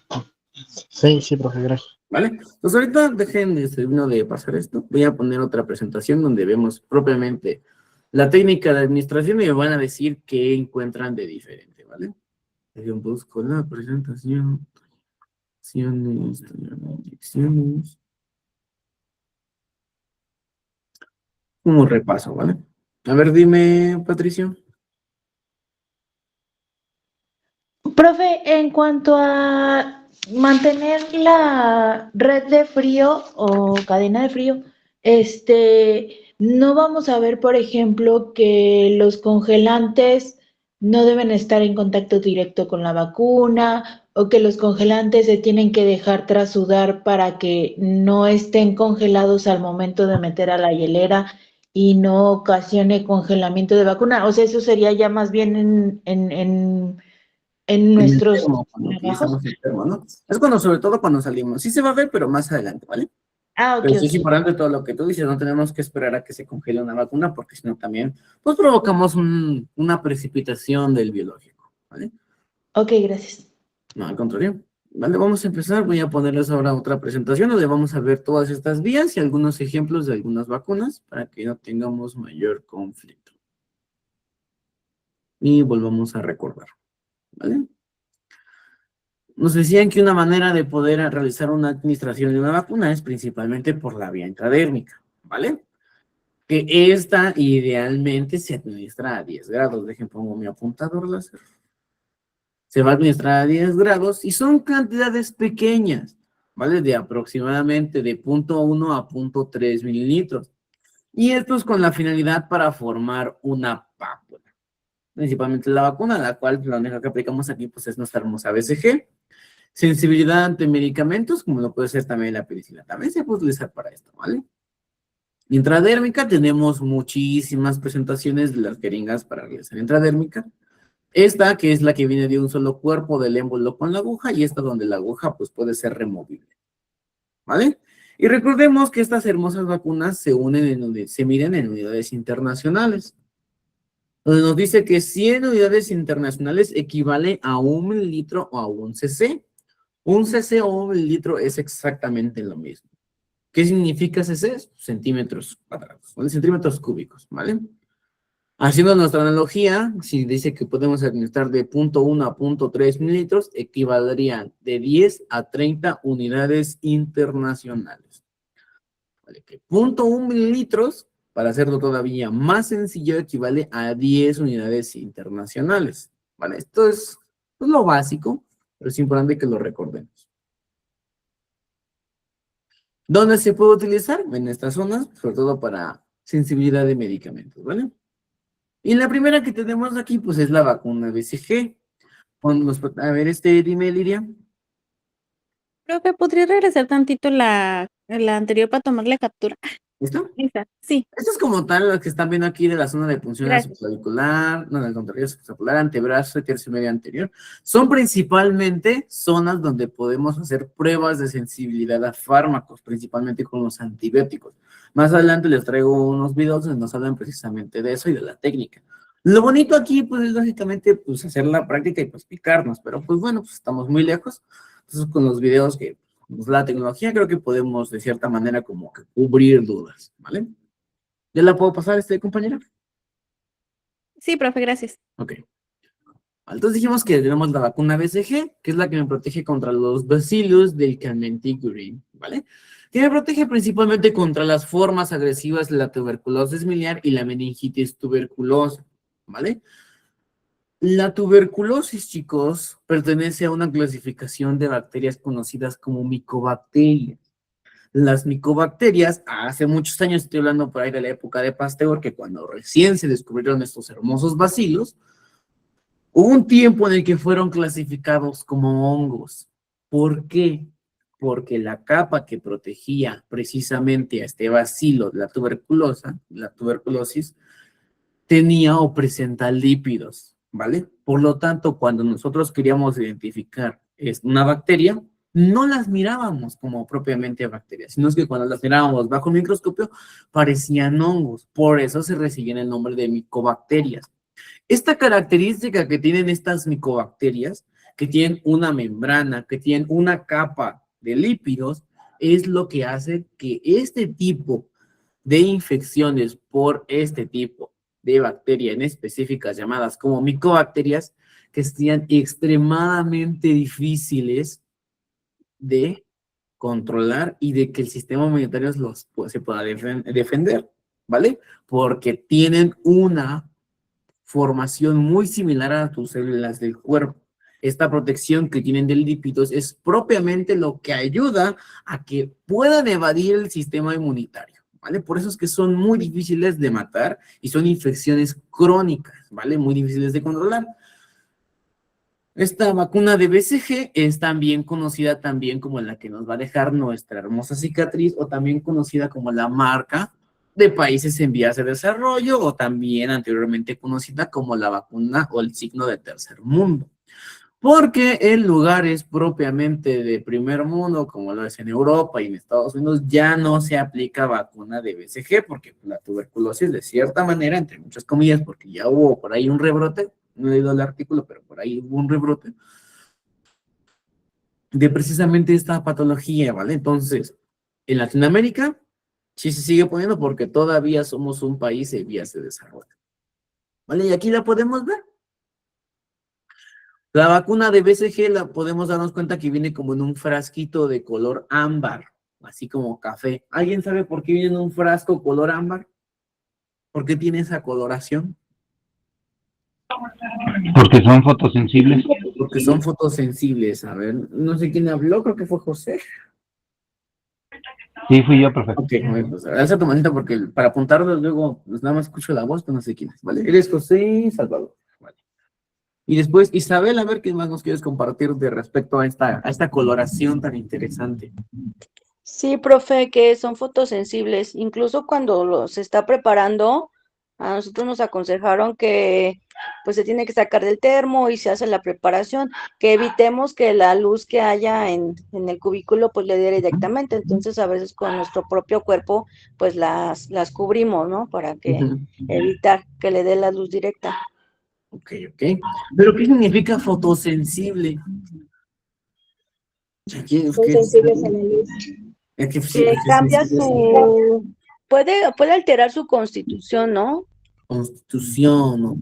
Sí, profe, gracias. ¿Vale? Entonces ahorita dejen de pasar esto. Voy a poner otra presentación donde vemos propiamente la técnica de administración y me van a decir qué encuentran de diferente, ¿vale? Yo busco la presentación. Inyecciones. Un repaso, ¿vale? A ver, dime, Patricio. Profe, en cuanto a mantener la red de frío o cadena de frío, no vamos a ver, por ejemplo, que los congelantes no deben estar en contacto directo con la vacuna o que los congelantes se tienen que dejar trasudar para que no estén congelados al momento de meter a la hielera y no ocasione congelamiento de vacuna. O sea, eso sería ya más bien en nuestros Cuando trabajos. utilizamos el termo, ¿no? Es sobre todo cuando salimos. Sí se va a ver, pero más adelante, ¿vale? Ok, Pero sí es ok. importante todo lo que tú dices, no tenemos que esperar a que se congele una vacuna, porque si no también, pues provocamos una precipitación del biológico, ¿vale? Ok, gracias. No, al contrario. Vale, vamos a empezar. Voy a ponerles ahora otra presentación donde vamos a ver todas estas vías y algunos ejemplos de algunas vacunas para que no tengamos mayor conflicto. Y volvamos a recordar, ¿vale? Nos decían que una manera de poder realizar una administración de una vacuna es principalmente por la vía intradérmica, ¿vale? Que esta idealmente se administra a 10 grados. Dejen, pongo mi apuntador láser. Se va a administrar a 10 grados y son cantidades pequeñas, ¿vale? De aproximadamente de 0.1 a 0.3 mililitros. Y esto es con la finalidad para formar una pápula. Principalmente la vacuna, la cual la única que aplicamos aquí pues es nuestra hermosa BCG. Sensibilidad ante medicamentos, como lo puede ser también la penicilina. También se puede utilizar para esto, ¿vale? Intradérmica, tenemos muchísimas presentaciones de las jeringas para realizar intradérmica. Esta, que es la que viene de un solo cuerpo del émbolo con la aguja, y esta donde la aguja pues puede ser removible, ¿vale? Y recordemos que estas hermosas vacunas se miden en unidades internacionales, donde nos dice que 100 unidades internacionales equivale a 1 mililitro o a 1 cc. Un cc o 1 mililitro es exactamente lo mismo. ¿Qué significa cc? Centímetros cuadrados, ¿vale? Centímetros cúbicos, ¿vale? Haciendo nuestra analogía, si dice que podemos administrar de 0.1 a 0.3 mililitros, equivaldrían de 10 a 30 unidades internacionales. Vale, que 0.1 mililitros, para hacerlo todavía más sencillo, equivale a 10 unidades internacionales. Vale, esto es lo básico. pero es importante que lo recordemos. ¿Dónde se puede utilizar? En estas zonas, sobre todo para sensibilidad de medicamentos, ¿vale? Y la primera que tenemos aquí, pues es la vacuna BCG. A ver, dime, Lidia. Profe, ¿podría regresar tantito la anterior para tomarle captura? ¿Listo? Esa, sí, Esto es como tal lo que están viendo aquí de la zona de punción Gracias. subclavicular, no, del contrario, subclavicular, antebrazo y tercio medio anterior. Son principalmente zonas donde podemos hacer pruebas de sensibilidad a fármacos, principalmente con los antibióticos. Más adelante les traigo unos videos donde nos hablan precisamente de eso y de la técnica. Lo bonito aquí, pues, es lógicamente, pues, hacer la práctica y pues picarnos, pero pues bueno, pues estamos muy lejos. Entonces, con los videos que pues, la tecnología, creo que podemos de cierta manera como que cubrir dudas, ¿vale? ¿Ya la puedo pasar, compañera? sí, profe, gracias. Ok. Entonces dijimos que tenemos la vacuna BCG, que es la que me protege contra los bacillus del Canmenticuri, ¿vale? Que me protege principalmente contra las formas agresivas de la tuberculosis miliar y la meningitis tuberculosa, ¿vale? La tuberculosis, chicos, pertenece a una clasificación de bacterias conocidas como micobacterias. Las micobacterias, hace muchos años, estoy hablando por ahí de la época de Pasteur, que cuando recién se descubrieron estos hermosos bacilos, hubo un tiempo en el que fueron clasificados como hongos. ¿Por qué? Porque la capa que protegía precisamente a este bacilo de la tuberculosis, tenía o presenta lípidos, ¿vale? Por lo tanto, cuando nosotros queríamos identificar una bacteria, no las mirábamos como propiamente bacterias, sino que cuando las mirábamos bajo el microscopio, parecían hongos. Por eso se recibían el nombre de micobacterias. Esta característica que tienen estas micobacterias, que tienen una membrana, que tienen una capa de lípidos, es lo que hace que este tipo de infecciones por este tipo de bacteria en específicas llamadas como micobacterias, que sean extremadamente difíciles de controlar y de que el sistema inmunitario se pueda defender, ¿vale? Porque tienen una formación muy similar a tus células del cuerpo. Esta protección que tienen de lípidos es propiamente lo que ayuda a que puedan evadir el sistema inmunitario, ¿vale? Por eso es que son muy difíciles de matar y son infecciones crónicas, ¿vale? Muy difíciles de controlar. Esta vacuna de BCG es también conocida también como la que nos va a dejar nuestra hermosa cicatriz, o también conocida como la marca de países en vías de desarrollo, o también anteriormente conocida como la vacuna o el signo de tercer mundo. Porque en lugares propiamente de primer mundo, como lo es en Europa y en Estados Unidos, ya no se aplica vacuna de BCG, porque la tuberculosis, de cierta manera, entre muchas comillas, porque ya hubo por ahí un rebrote, no he leído el artículo, pero por ahí hubo un rebrote de precisamente esta patología, ¿vale? Entonces, en Latinoamérica sí se sigue poniendo porque todavía somos un país en vías de desarrollo, ¿vale? Y aquí la podemos ver. La vacuna de BCG la podemos darnos cuenta que viene como en un frasquito de color ámbar, así como café. ¿Alguien sabe por qué viene en un frasco color ámbar? ¿Por qué tiene esa coloración? Porque son fotosensibles. Porque son fotosensibles. A ver, no sé quién habló, creo que fue José. Sí, fui yo, profe. Ok, a ver, pues alza tu manita porque para apuntarlo luego pues, nada más escucho la voz, pero no sé quién es, ¿vale? Eres José Salvador, ¿vale? Y después, Isabel, a ver qué más nos quieres compartir de respecto a esta coloración tan interesante. Sí, profe, que son fotosensibles. Incluso cuando se está preparando, a nosotros nos aconsejaron que pues se tiene que sacar del termo y se hace la preparación, que evitemos que la luz que haya en el cubículo pues le dé directamente. Entonces a veces con nuestro propio cuerpo pues las cubrimos, ¿no? Para que evitar que le dé la luz directa. Ok. ¿Pero qué significa fotosensible? Sensibles a la luz. Que cambia puede alterar su constitución, ¿no? Constitución, ok,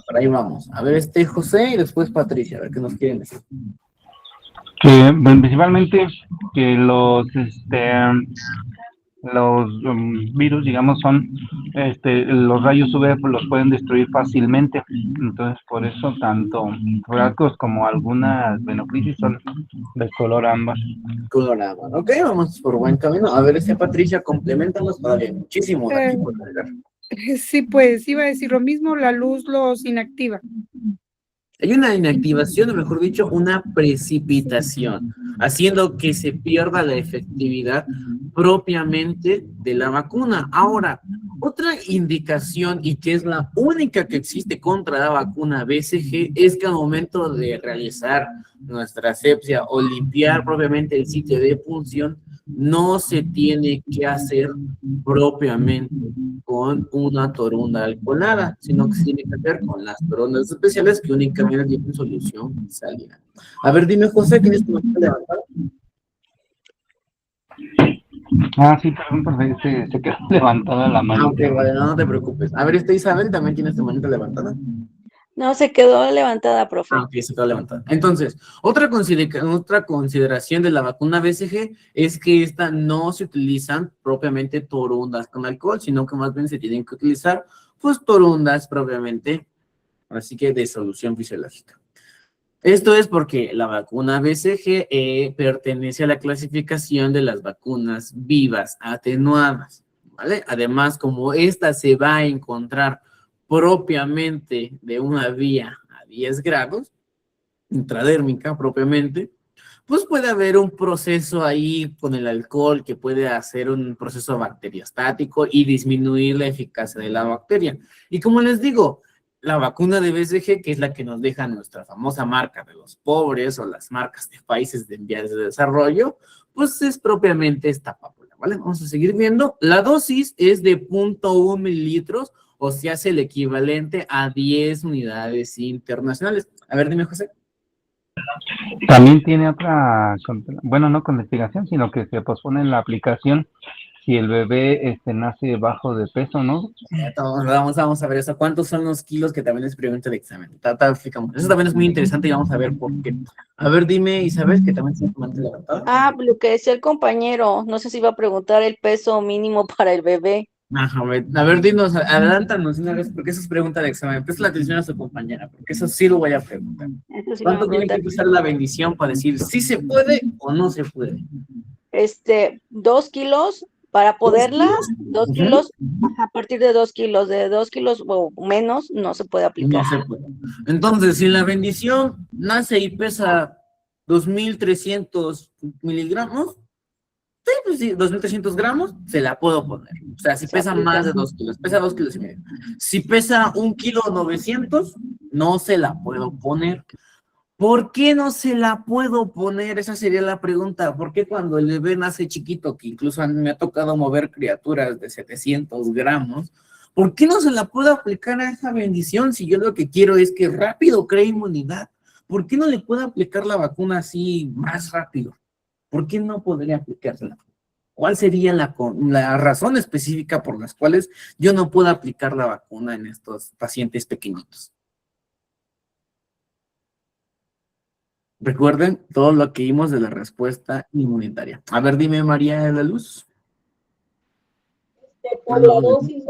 para ahí vamos. A ver, José y después Patricia, a ver qué nos quieren decir. Que principalmente que los virus, digamos, son, los rayos UV pues, los pueden destruir fácilmente. Entonces, por eso tanto frascos como algunas venoclisis son de color ámbar. Colorado. Ok, vamos por buen camino. A ver, Patricia, compleméntanos todavía. Muchísimo de aquí por agregar. Sí, pues iba a decir lo mismo, la luz los inactiva. Hay una inactivación, o mejor dicho, una precipitación, haciendo que se pierda la efectividad propiamente de la vacuna. Ahora, otra indicación, y que es la única que existe contra la vacuna BCG, es que al momento de realizar nuestra asepsia o limpiar propiamente el sitio de punción, no se tiene que hacer propiamente con una torunda alcoholada, sino que se tiene que hacer con las torondas especiales que únicamente tienen solución salina. A ver, dime, José, ¿tienes tu mano levantada? Sí, perdón, profe, se quedó levantada la mano. Ok, vale, no te preocupes. A ver, Isabel, ¿también tienes tu manita levantada? No, se quedó levantada, profe. Ok, se quedó levantada. Entonces, otra consideración de la vacuna BCG es que esta no se utilizan propiamente torundas con alcohol, sino que más bien se tienen que utilizar, pues, torundas propiamente, así que de solución fisiológica. Esto es porque la vacuna BCG pertenece a la clasificación de las vacunas vivas atenuadas, ¿vale? Además, como esta se va a encontrar propiamente de una vía a 10 grados, intradérmica propiamente, pues puede haber un proceso ahí con el alcohol que puede hacer un proceso bacteriostático y disminuir la eficacia de la bacteria. Y como les digo, la vacuna de BCG, que es la que nos deja nuestra famosa marca de los pobres o las marcas de países de vías de desarrollo, pues es propiamente esta pápula, ¿vale? Vamos a seguir viendo. La dosis es de 0.1 mililitros, o se hace el equivalente a 10 unidades internacionales. A ver, dime, José. También tiene otra, bueno, no con investigación, sino que se pospone la aplicación si el bebé nace bajo de peso, ¿no? Vamos a ver eso. ¿Cuántos son los kilos que también les pregunta el examen? Eso también es muy interesante y vamos a ver por qué. A ver, dime, Isabel, que también se levantada. Lo que decía el compañero, no sé si iba a preguntar el peso mínimo para el bebé. Ajá, a ver, dinos, adelántanos una vez, porque eso es pregunta de examen. Presta la atención a su compañera, porque eso sí lo voy a preguntar. Sí ¿Cuánto tiene que usar la bendición para decir si se puede o no se puede? 2 kilos para poderla, 2 kilos, a partir de 2 kilos, de 2 kilos o menos no se puede aplicar. No se puede. Entonces, si la bendición nace y pesa 2.300 miligramos, sí, pues sí, 2.300 gramos, se la puedo poner. O sea, si pesa más de 2 kilos, pesa 2 kilos y medio. Si pesa 1.9 kilos, no se la puedo poner. ¿Por qué no se la puedo poner? Esa sería la pregunta. ¿Por qué cuando el bebé nace chiquito, que incluso me ha tocado mover criaturas de 700 gramos, ¿por qué no se la puedo aplicar a esa bendición si yo lo que quiero es que rápido cree inmunidad? ¿Por qué no le puedo aplicar la vacuna así más rápido? ¿Por qué no podría aplicársela? ¿Cuál sería la razón específica por las cuales yo no puedo aplicar la vacuna en estos pacientes pequeñitos? Recuerden todo lo que vimos de la respuesta inmunitaria. A ver, dime, María de la Luz. Por la dosis,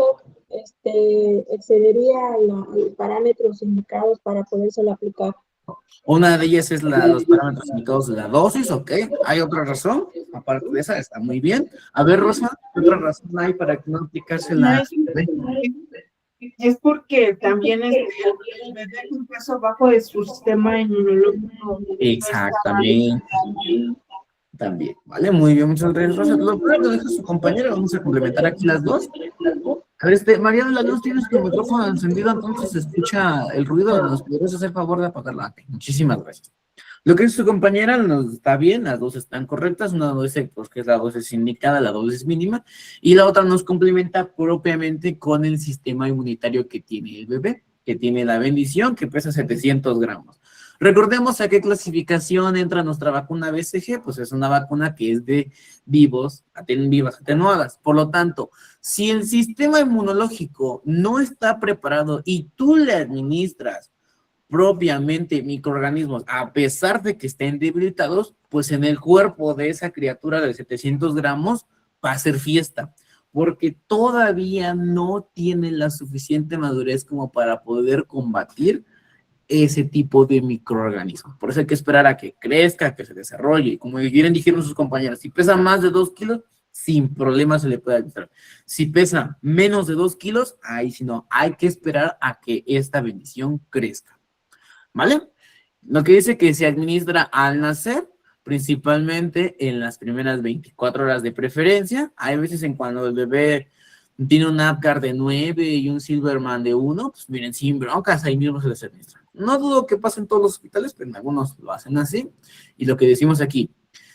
excedería los parámetros indicados para podérselo aplicar. Una de ellas es los parámetros indicados de la dosis, ¿ok? ¿Hay otra razón? Aparte de esa, está muy bien. A ver, Rosa, ¿qué otra razón hay para que no aplicarse la... Es porque también el bebé con peso bajo de su sistema inmunológico. Exactamente. También, ¿vale? Muy bien, muchas gracias, Rosa. Lo primero que deja su compañera, vamos a complementar aquí las dos. A ver, María de la Luz, tienes tu micrófono encendido, entonces se escucha el ruido. ¿Nos podrías hacer favor de apagarla? Ok, muchísimas gracias. Lo que dice su compañera nos está bien, las dos están correctas, una dosis pues, que es la dosis indicada, la dosis mínima, y la otra nos complementa propiamente con el sistema inmunitario que tiene el bebé, que tiene la bendición, que pesa 700 gramos. Recordemos a qué clasificación entra nuestra vacuna BCG, pues es una vacuna que es de vivas atenuadas. Por lo tanto, si el sistema inmunológico no está preparado y tú le administras propiamente microorganismos, a pesar de que estén debilitados, pues en el cuerpo de esa criatura de 700 gramos va a ser fiesta, porque todavía no tiene la suficiente madurez como para poder combatir ese tipo de microorganismos. Por eso hay que esperar a que crezca, que se desarrolle. Como bien dijeron sus compañeros, si pesa más de 2 kilos, sin problema se le puede administrar. Si pesa menos de 2 kilos, ahí sí no, hay que esperar a que esta bendición crezca. ¿Vale? Lo que dice que se administra al nacer, principalmente en las primeras 24 horas de preferencia. Hay veces en cuando el bebé tiene un Apgar de 9 y un Silverman de 1, pues miren, sin broncas, ahí mismo se les administra. No dudo que pase en todos los hospitales, pero en algunos lo hacen así. Y lo que decimos aquí,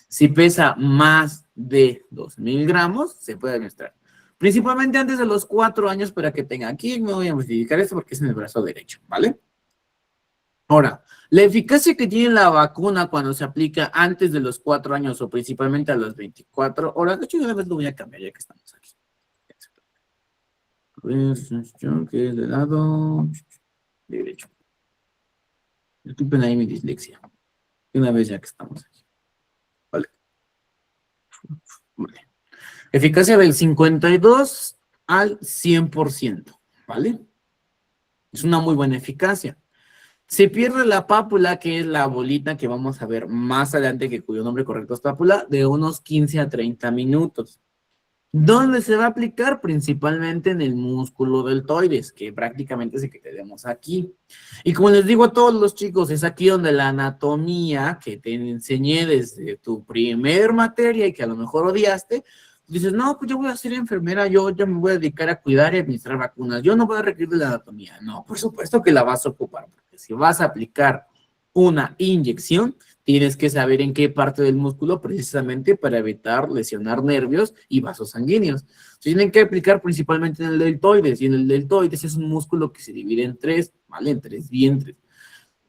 si pesa más de 2,000 gramos, se puede administrar. Principalmente antes de los 4 años para que tenga. Aquí me voy a modificar esto porque es en el brazo derecho, ¿vale? Ahora, la eficacia que tiene la vacuna cuando se aplica antes de los 4 años o principalmente a las 24 horas, de hecho, yo una vez lo voy a cambiar ya que estamos aquí. Que es del lado derecho. Disculpen ahí mi dislexia. Una vez ya que estamos aquí. Vale. Vale. Eficacia del 52 al 100%. ¿Vale? Es una muy buena eficacia. Se pierde la pápula, que es la bolita que vamos a ver más adelante, que cuyo nombre correcto es pápula, de unos 15 a 30 minutos. ¿Dónde se va a aplicar? Principalmente en el músculo deltoides, que prácticamente es el que tenemos aquí. Y como les digo a todos los chicos, es aquí donde la anatomía que te enseñé desde tu primer materia y que a lo mejor odiaste, dices, no, pues yo voy a ser enfermera, yo ya me voy a dedicar a cuidar y administrar vacunas, yo no voy a requerir de la anatomía. No, por supuesto que la vas a ocupar, porque si vas a aplicar una inyección, tienes que saber en qué parte del músculo precisamente para evitar lesionar nervios y vasos sanguíneos. Se tienen que aplicar principalmente en el deltoides, y en el deltoides es un músculo que se divide en 3, ¿vale? En 3 vientres.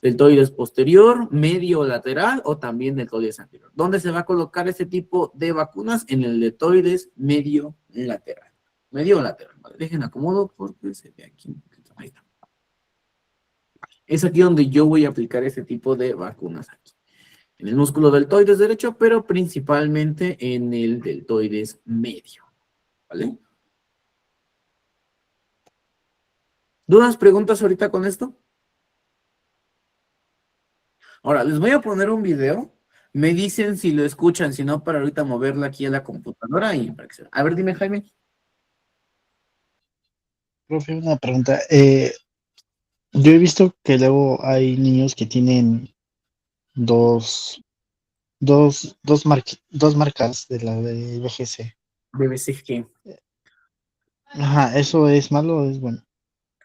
Deltoides posterior, medio lateral o también deltoides anterior. ¿Dónde se va a colocar este tipo de vacunas? En el deltoides medio lateral. Medio lateral, ¿vale? Dejen acomodo porque se ve aquí un poquito. Ahí está. Es aquí donde yo voy a aplicar este tipo de vacunas aquí. En el músculo deltoides derecho, pero principalmente en el deltoides medio. ¿Vale? ¿Dudas, preguntas ahorita con esto? Ahora, les voy a poner un video. Me dicen si lo escuchan, si no, para ahorita moverlo aquí a la computadora y para que se... A ver, dime, Jaime. Profe, una pregunta. Yo he visto que luego hay niños que tienen dos marcas de la de VGC. BCG. Ajá, ¿eso es malo o es bueno?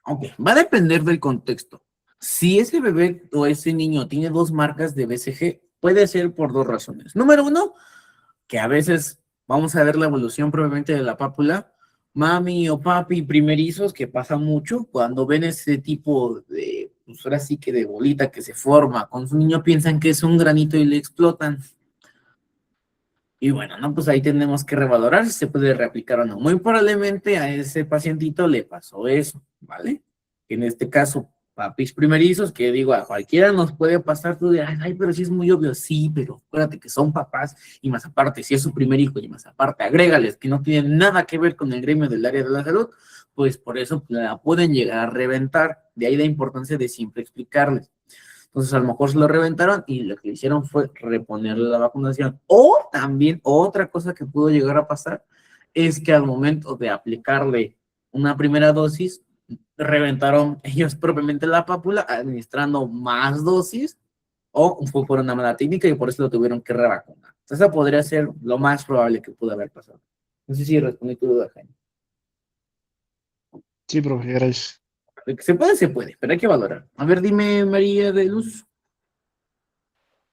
Ok, va a depender del contexto. Si ese bebé o ese niño tiene 2 marcas de BCG, puede ser por 2 razones. Número 1, que a veces vamos a ver la evolución probablemente de la pápula. Mami o papi primerizos, que pasa mucho, cuando ven ese tipo de, pues ahora sí que de bolita que se forma con su niño, piensan que es un granito y le explotan. Y bueno, no, pues ahí tenemos que revalorar si se puede reaplicar o no. Muy probablemente a ese pacientito le pasó eso, ¿vale? En este caso, papis primerizos, que digo, a cualquiera nos puede pasar, tú dirás, ay, pero sí es muy obvio, sí, pero acuérdate que son papás, y más aparte, si es su primer hijo, y más aparte, agrégales que no tienen nada que ver con el gremio del área de la salud, pues por eso la pueden llegar a reventar. De ahí la importancia de siempre explicarles. Entonces, a lo mejor se lo reventaron y lo que hicieron fue reponerle la vacunación. O también, otra cosa que pudo llegar a pasar es que al momento de aplicarle una primera dosis, reventaron ellos propiamente la pápula, administrando más dosis, o fue por una mala técnica y por eso lo tuvieron que revacunar. Entonces, esa podría ser lo más probable que pudo haber pasado. No sé si respondí tu duda, Jaime. Sí, profe, gracias. De que se puede, pero hay que valorar. A ver, dime, María de Luz.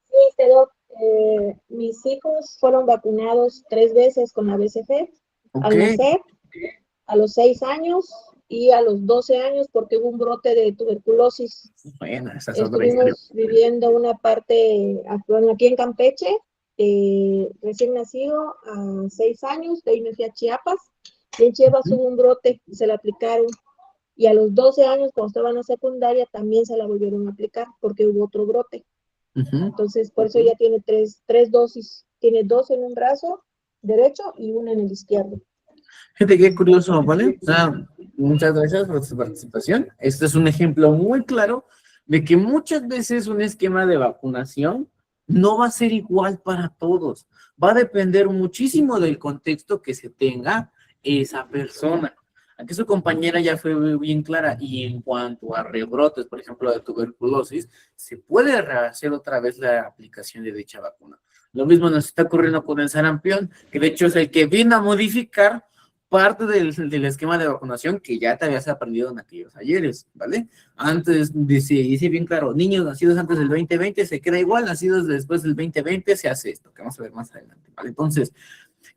Sí, Doc, mis hijos fueron vacunados 3 veces con la BCG, al nacer, a los 6 años y a los 12 años porque hubo un brote de tuberculosis. Bueno, esa es otra historia. Estuvimos viviendo una parte, bueno, aquí en Campeche, recién nacido a 6 años, de ahí me fui a Chiapas, y en Chiapas hubo un brote y se la aplicaron. Y a los 12 años, cuando estaba en la secundaria, también se la volvieron a aplicar porque hubo otro brote. Entonces, por eso ya tiene tres dosis. Tiene 2 en un brazo derecho y una en el izquierdo. Gente, qué curioso, ¿vale? Muchas gracias por su participación. Este es un ejemplo muy claro de que muchas veces un esquema de vacunación no va a ser igual para todos. Va a depender muchísimo del contexto que se tenga esa persona. Aquí su compañera ya fue bien clara, y en cuanto a rebrotes, por ejemplo, de tuberculosis, se puede hacer otra vez la aplicación de dicha vacuna. Lo mismo nos está ocurriendo con el sarampión, que de hecho es el que viene a modificar parte del esquema de vacunación que ya te habías aprendido en aquellos ayeres, ¿vale? Antes dice bien claro, niños nacidos antes del 2020 se queda igual, nacidos después del 2020 se hace esto, que vamos a ver más adelante, ¿vale? Entonces,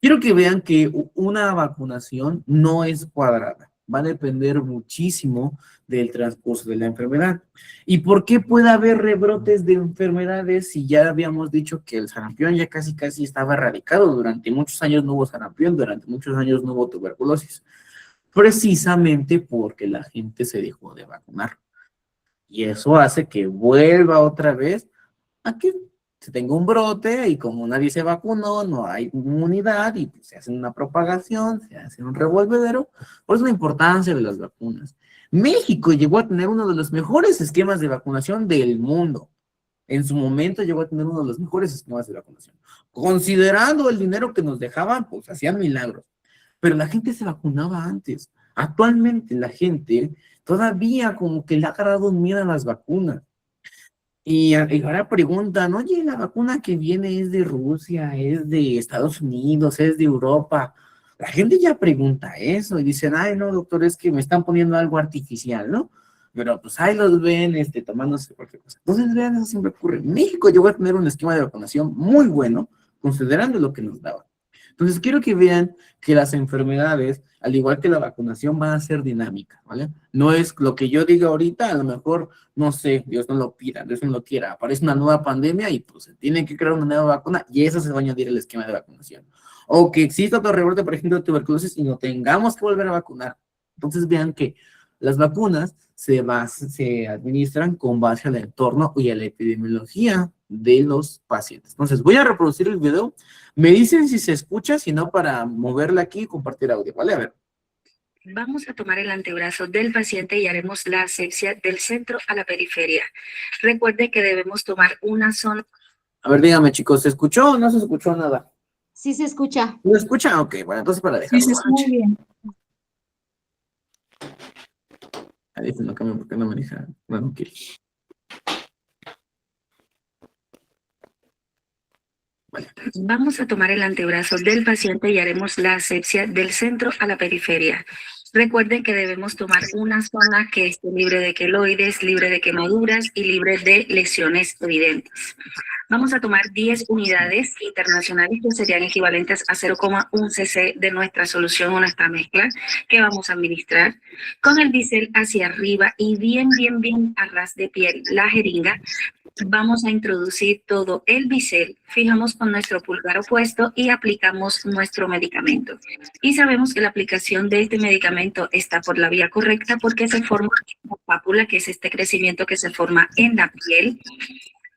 quiero que vean que una vacunación no es cuadrada, va a depender muchísimo del transcurso de la enfermedad. ¿Y por qué puede haber rebrotes de enfermedades si ya habíamos dicho que el sarampión ya casi estaba erradicado? Durante muchos años no hubo sarampión, durante muchos años no hubo tuberculosis. Precisamente porque la gente se dejó de vacunar. Y eso hace que vuelva otra vez a que se tenga un brote, y como nadie se vacunó, no hay inmunidad, y pues se hace una propagación, se hace un revolvedero. Por eso la importancia de las vacunas. México llegó a tener uno de los mejores esquemas de vacunación del mundo. En su momento llegó a tener uno de los mejores esquemas de vacunación. Considerando el dinero que nos dejaban, pues hacían milagros. Pero la gente se vacunaba antes. Actualmente la gente todavía como que le ha agarrado un miedo a las vacunas. Y ahora preguntan, oye, la vacuna que viene es de Rusia, es de Estados Unidos, es de Europa. La gente ya pregunta eso y dicen, ay, no, doctor, es que me están poniendo algo artificial, ¿no? Pero pues ahí los ven tomándose cualquier cosa. Entonces, vean, eso siempre ocurre. México llegó a tener un esquema de vacunación muy bueno, considerando lo que nos daba. Entonces, quiero que vean que las enfermedades, al igual que la vacunación, van a ser dinámicas, ¿vale? No es lo que yo diga ahorita, a lo mejor, no sé, Dios no lo pida, Dios no lo quiera, aparece una nueva pandemia y pues se tiene que crear una nueva vacuna y eso se va a añadir al esquema de vacunación. O que exista otro rebrote, por ejemplo, de tuberculosis y no tengamos que volver a vacunar. Entonces, vean que las vacunas se administran con base al entorno y a la epidemiología de los pacientes. Entonces, voy a reproducir el video. Me dicen si se escucha, si no, para moverla aquí y compartir audio, ¿vale? A ver. Vamos a tomar el antebrazo del paciente y haremos la asepsia del centro a la periferia. Recuerde que debemos tomar una zona. A ver, dígame, chicos, ¿se escuchó o no se escuchó nada? Sí se escucha. ¿No se escucha? Ok, bueno, entonces para dejarlo. Sí, se escucha muy bien. Ahí dice, no cambio porque no me deja. Bueno, ok. Vamos a tomar el antebrazo del paciente y haremos la asepsia del centro a la periferia. Recuerden que debemos tomar una zona que esté libre de queloides, libre de quemaduras y libre de lesiones evidentes. Vamos a tomar 10 unidades internacionales que serían equivalentes a 0,1 cc de nuestra solución o nuestra mezcla que vamos a administrar con el bisel hacia arriba y bien a ras de piel la jeringa. Vamos a introducir todo el bisel, fijamos con nuestro pulgar opuesto y aplicamos nuestro medicamento. Y sabemos que la aplicación de este medicamento está por la vía correcta porque se forma una pápula, que es este crecimiento que se forma en la piel,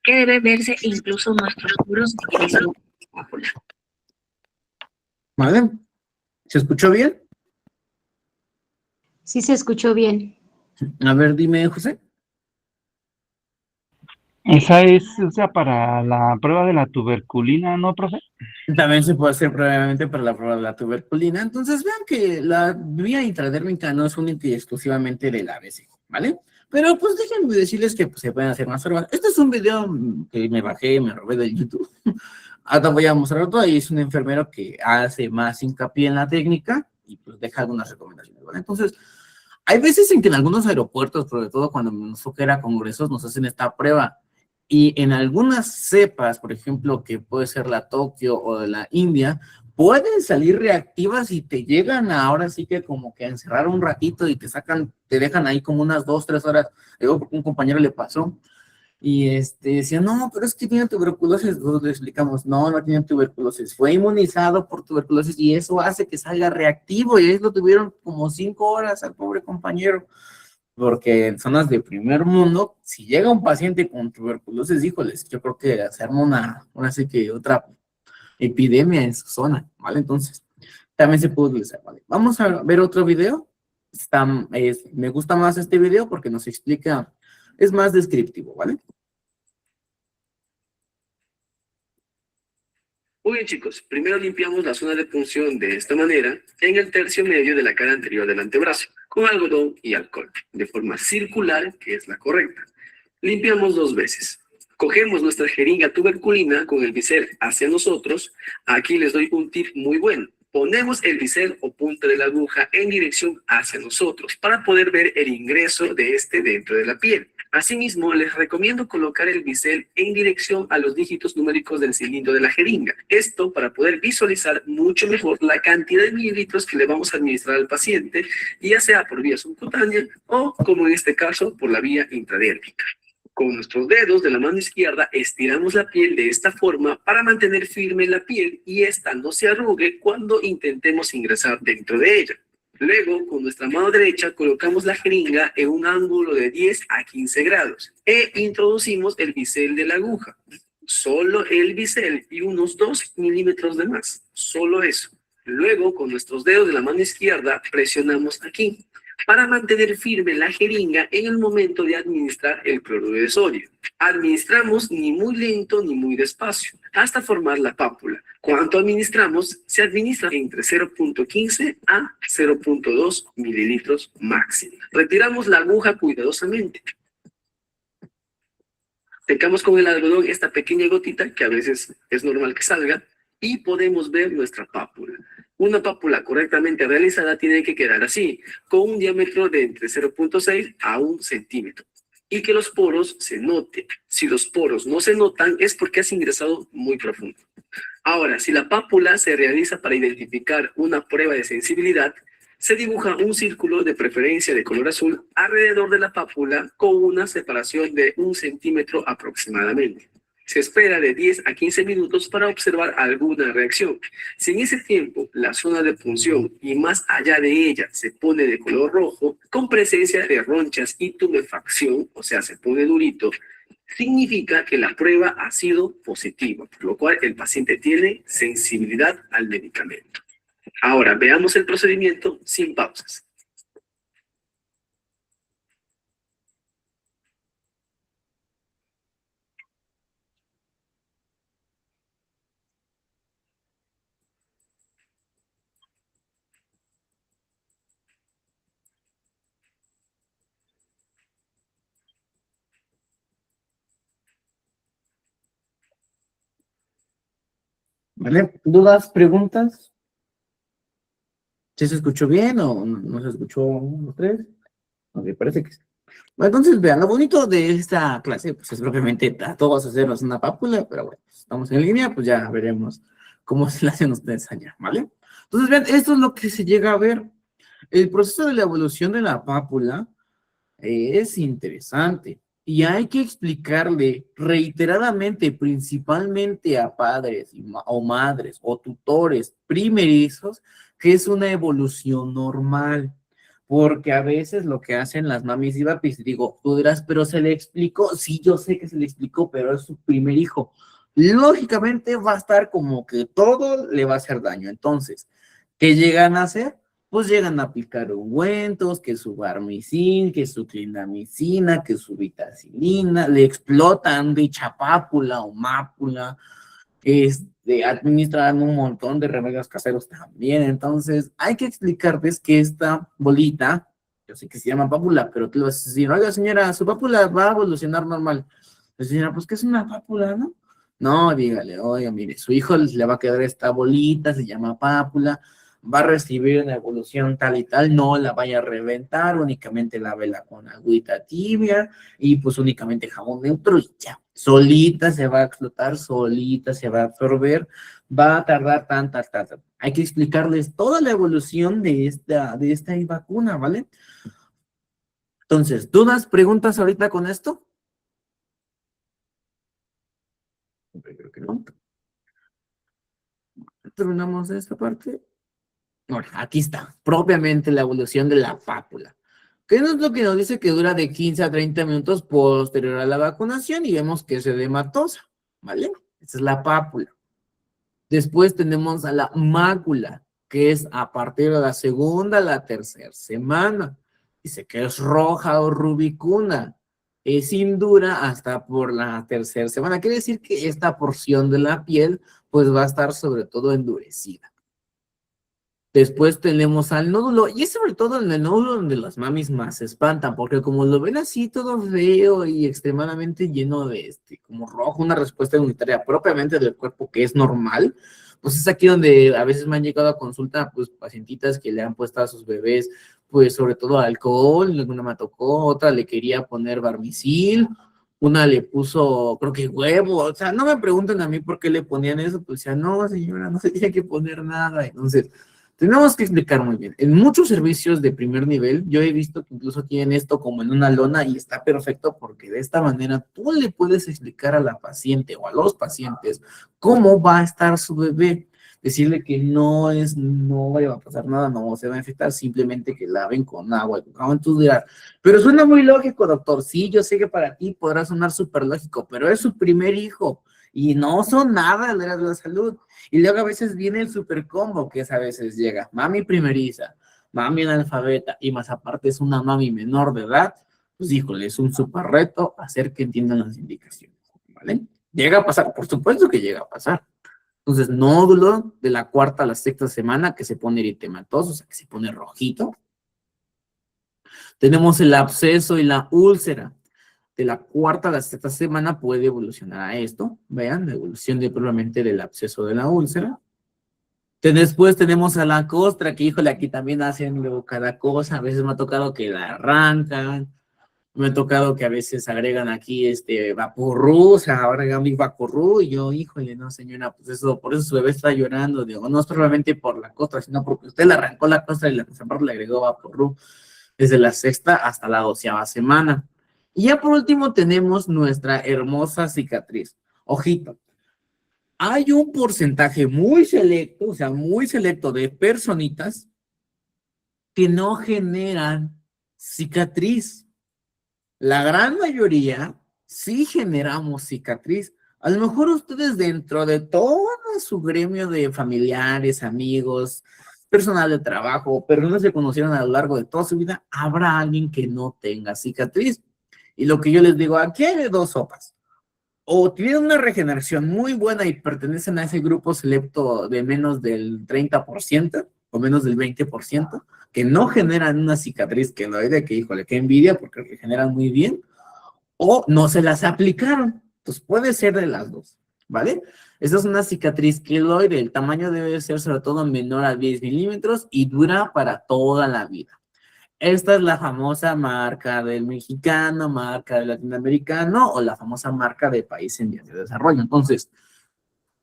que debe verse incluso nuestros muros de misma pápula. ¿Vale? ¿Se escuchó bien? Sí se escuchó bien. A ver, dime, José. Esa es, o sea, para la prueba de la tuberculina, ¿no, profe? También se puede hacer previamente para la prueba de la tuberculina. Entonces, vean que la vía intradérmica no es única y exclusivamente del ABC, ¿vale? Pero, pues, déjenme decirles que pues, se pueden hacer más pruebas. Este es un video que me robé del YouTube. Ahora voy a mostrar todo. Ahí es un enfermero que hace más hincapié en la técnica y, pues, deja algunas recomendaciones, ¿vale? Entonces, hay veces en que en algunos aeropuertos, sobre todo cuando nos toca ir a congresos, nos hacen esta prueba. Y en algunas cepas, por ejemplo, que puede ser la Tokio o de la India, pueden salir reactivas y te llegan ahora sí que como que a encerrar un ratito y te dejan ahí como unas 2, 3 horas. Luego porque un compañero le pasó y decía, no, pero es que tiene tuberculosis. Nosotros le explicamos, no tiene tuberculosis, fue inmunizado por tuberculosis y eso hace que salga reactivo, y ahí lo tuvieron como 5 horas al pobre compañero. Porque en zonas de primer mundo, si llega un paciente con tuberculosis, híjoles, yo creo que se arma una así que otra epidemia en su zona, ¿vale? Entonces, también se puede utilizar, ¿vale? Vamos a ver otro video. Me gusta más este video porque nos explica, es más descriptivo, ¿vale? Muy bien, chicos, primero limpiamos la zona de punción de esta manera en el tercio medio de la cara anterior del antebrazo, con algodón y alcohol, de forma circular, que es la correcta. Limpiamos 2 veces. Cogemos nuestra jeringa tuberculina con el bisel hacia nosotros. Aquí les doy un tip muy bueno. Ponemos el bisel o punta de la aguja en dirección hacia nosotros para poder ver el ingreso de este dentro de la piel. Asimismo, les recomiendo colocar el bisel en dirección a los dígitos numéricos del cilindro de la jeringa. Esto para poder visualizar mucho mejor la cantidad de mililitros que le vamos a administrar al paciente, ya sea por vía subcutánea o, como en este caso, por la vía intradérmica. Con nuestros dedos de la mano izquierda estiramos la piel de esta forma para mantener firme la piel y esta no se arrugue cuando intentemos ingresar dentro de ella. Luego, con nuestra mano derecha colocamos la jeringa en un ángulo de 10 a 15 grados e introducimos el bisel de la aguja. Solo el bisel y unos 2 milímetros de más, solo eso. Luego, con nuestros dedos de la mano izquierda presionamos aquí para mantener firme la jeringa en el momento de administrar el cloruro de sodio. Administramos ni muy lento ni muy despacio, hasta formar la pápula. ¿Cuánto administramos? Se administra entre 0.15 a 0.2 mililitros máximo. Retiramos la aguja cuidadosamente. Secamos con el algodón esta pequeña gotita, que a veces es normal que salga, y podemos ver nuestra pápula. Una pápula correctamente realizada tiene que quedar así, con un diámetro de entre 0.6 a 1 centímetro. Y que los poros se noten. Si los poros no se notan es porque has ingresado muy profundo. Ahora, si la pápula se realiza para identificar una prueba de sensibilidad, se dibuja un círculo de preferencia de color azul alrededor de la pápula con una separación de 1 centímetro aproximadamente. Se espera de 10 a 15 minutos para observar alguna reacción. Si en ese tiempo la zona de punción y más allá de ella se pone de color rojo, con presencia de ronchas y tumefacción, o sea, se pone durito, significa que la prueba ha sido positiva, por lo cual el paciente tiene sensibilidad al medicamento. Ahora, veamos el procedimiento sin pausas. ¿Vale? ¿Dudas, preguntas? ¿Sí se escuchó bien o no se escuchó los tres? Ok, parece que sí. Bueno, entonces, vean, lo bonito de esta clase, pues es propiamente a todos hacernos una pápula, pero bueno, estamos en línea, pues ya veremos cómo se la hacen ustedes allá, ¿vale? Entonces, vean, esto es lo que se llega a ver. El proceso de la evolución de la pápula es interesante y hay que explicarle reiteradamente, principalmente a padres o madres o tutores primerizos, que es una evolución normal. Porque a veces lo que hacen las mamis y papis, digo, tú dirás, pero se le explicó, sí, yo sé que se le explicó, pero es su primer hijo. Lógicamente va a estar como que todo le va a hacer daño. Entonces, ¿qué llegan a hacer? Pues llegan a aplicar ungüentos, que su barmicin, que su clindamicina, que su vitacilina, le explotan dicha pápula o mápula, administran un montón de remedios caseros también. Entonces, hay que explicarles que esta bolita, yo sé que se llama pápula, pero tú le vas a decir, oiga señora, su pápula va a evolucionar normal. La señora, pues, ¿qué es una pápula, no? No, dígale, oiga, mire, su hijo le va a quedar esta bolita, se llama pápula, va a recibir una evolución tal y tal, no la vaya a reventar, únicamente la vela con agüita tibia y pues únicamente jabón neutro y ya. Solita se va a explotar, solita se va a absorber, va a tardar tanta. Hay que explicarles toda la evolución de esta vacuna, ¿vale? Entonces, ¿dudas, preguntas ahorita con esto? Creo que no. Terminamos esta parte. Ahora, aquí está, propiamente la evolución de la pápula. ¿Qué es lo que nos dice que dura de 15 a 30 minutos posterior a la vacunación? Y vemos que es edematosa, ¿vale? Esa es la pápula. Después tenemos a la mácula, que es a partir de la segunda a la tercera semana. Dice que es roja o rubicunda. Es indura hasta por la tercera semana. Quiere decir que esta porción de la piel pues va a estar sobre todo endurecida. Después tenemos al nódulo, y es sobre todo en el nódulo donde las mamis más se espantan, porque como lo ven así todo feo y extremadamente lleno de como rojo, una respuesta inmunitaria propiamente del cuerpo que es normal, pues es aquí donde a veces me han llegado a consulta, pues pacientitas que le han puesto a sus bebés, pues sobre todo alcohol, una me tocó, otra le quería poner Barmicil, una le puso, creo que huevo, o sea, no me pregunten a mí por qué le ponían eso, pues decía, no señora, no se tiene que poner nada, entonces tenemos que explicar muy bien. En muchos servicios de primer nivel, yo he visto que incluso tienen esto como en una lona y está perfecto porque de esta manera tú le puedes explicar a la paciente o a los pacientes cómo va a estar su bebé. Decirle que no vaya a pasar nada, no se va a infectar, simplemente que laven con agua. Entonces dirás, pero suena muy lógico, doctor. Sí, yo sé que para ti podrá sonar súper lógico, pero es su primer hijo y no son nada de la salud. Y luego a veces viene el super combo, que es a veces llega mami primeriza, mami analfabeta, y más aparte es una mami menor de edad, pues híjole, es un super reto hacer que entiendan las indicaciones, ¿vale? Llega a pasar, por supuesto que llega a pasar. Entonces, nódulo de la cuarta a la sexta semana que se pone eritematoso, o sea, que se pone rojito. Tenemos el absceso y la úlcera. De la cuarta a la sexta semana puede evolucionar a esto. Vean, la evolución probablemente del absceso de la úlcera. Después tenemos a la costra, que híjole, aquí también hacen luego cada cosa. A veces me ha tocado que la arrancan. Me ha tocado que a veces agregan aquí vaporru, o sea, ahora agregan vaporru, y yo, híjole, no señora, pues eso, por eso su bebé está llorando. Digo, no solamente por la costra, sino porque usted le arrancó la costra y la parte le agregó vaporru desde la sexta hasta la 12ª semana. Y ya por último tenemos nuestra hermosa cicatriz. Ojito, hay un porcentaje muy selecto, o sea, muy selecto de personitas que no generan cicatriz. La gran mayoría sí generamos cicatriz. A lo mejor ustedes dentro de todo su gremio de familiares, amigos, personal de trabajo, personas que conocieron a lo largo de toda su vida, habrá alguien que no tenga cicatriz. Y lo que yo les digo, aquí hay de dos sopas. O tienen una regeneración muy buena y pertenecen a ese grupo selecto de menos del 30% o menos del 20%, que no generan una cicatriz queloide, que híjole, qué envidia, porque regeneran muy bien, o no se las aplicaron. Entonces puede ser de las dos, ¿vale? Esa es una cicatriz queloide, el tamaño debe ser sobre todo menor a 10 milímetros y dura para toda la vida. Esta es la famosa marca del mexicano, marca del latinoamericano o la famosa marca de país en vías de desarrollo. Entonces,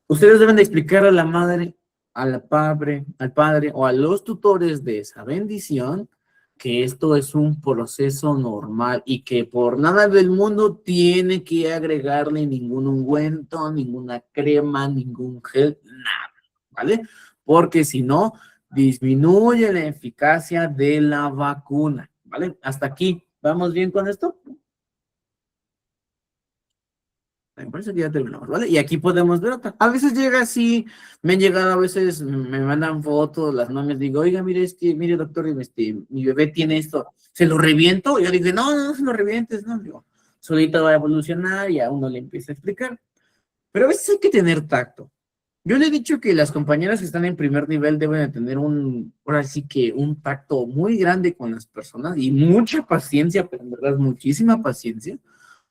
ustedes deben de explicar a la madre, al padre o a los tutores de esa bendición que esto es un proceso normal y que por nada del mundo tiene que agregarle ningún ungüento, ninguna crema, ningún gel, nada, ¿vale? Porque si no, disminuye la eficacia de la vacuna, ¿vale? Hasta aquí, ¿vamos bien con esto? Me parece que ya terminamos, ¿vale? Y aquí podemos ver otra. A veces llega así, me han llegado, a veces me mandan fotos, las mames, digo, oiga, mire, mire, doctor, mi bebé tiene esto, ¿se lo reviento? Y yo digo, no se lo revientes, no, digo, solito va a evolucionar y a uno le empieza a explicar. Pero a veces hay que tener tacto. Yo le he dicho que las compañeras que están en primer nivel deben de tener ahora sí que un tacto muy grande con las personas y mucha paciencia, pero en verdad muchísima paciencia,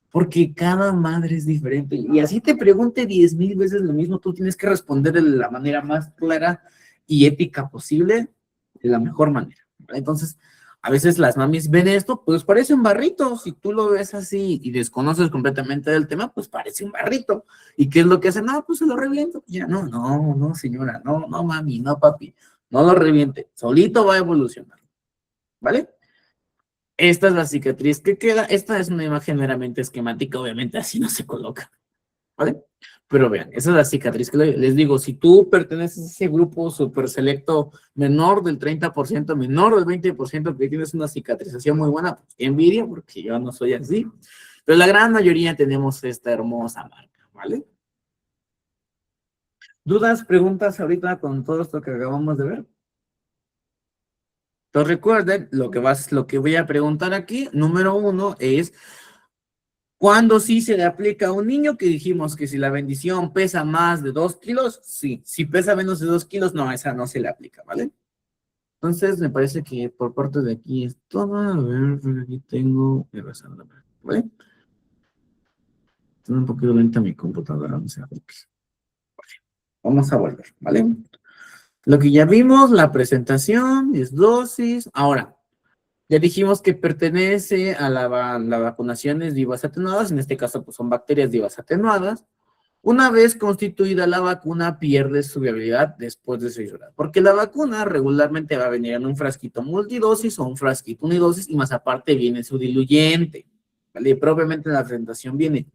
porque cada madre es diferente. Y así te pregunte 10,000 veces lo mismo, tú tienes que responder de la manera más clara y ética posible, de la mejor manera. Entonces, a veces las mamis ven esto, pues parece un barrito. Si tú lo ves así y desconoces completamente del tema, pues parece un barrito. ¿Y qué es lo que hacen? No, pues se lo reviento. Ya, no, señora, no, mami, no, papi, no lo reviente. Solito va a evolucionar. ¿Vale? Esta es la cicatriz que queda. Esta es una imagen meramente esquemática, obviamente así no se coloca, ¿vale? Pero vean, esa es la cicatriz que les digo, si tú perteneces a ese grupo súper selecto, menor del 30%, menor del 20%, que tienes una cicatrización muy buena, pues qué envidia, porque yo no soy así. Pero la gran mayoría tenemos esta hermosa marca, ¿vale? ¿Dudas, preguntas ahorita con todo esto que acabamos de ver? Entonces recuerden, lo que voy a preguntar aquí, número 1 es, ¿cuándo sí se le aplica a un niño? Que dijimos que si la bendición pesa más de 2 kilos, sí. Si pesa menos de 2 kilos, no, esa no se le aplica, ¿vale? Entonces, me parece que por parte de aquí es todo. A ver, aquí tengo... ¿vale? Está un poquito lenta mi computadora, no sé por qué. Vamos a volver, ¿vale? Lo que ya vimos, la presentación, es dosis. Ahora, ya dijimos que pertenece a la vacunaciones vivas atenuadas, en este caso pues son bacterias vivas atenuadas. Una vez constituida la vacuna, pierde su viabilidad después de 6 horas, porque la vacuna regularmente va a venir en un frasquito multidosis o un frasquito unidosis, y más aparte viene su diluyente, ¿vale? Propiamente en la presentación viene.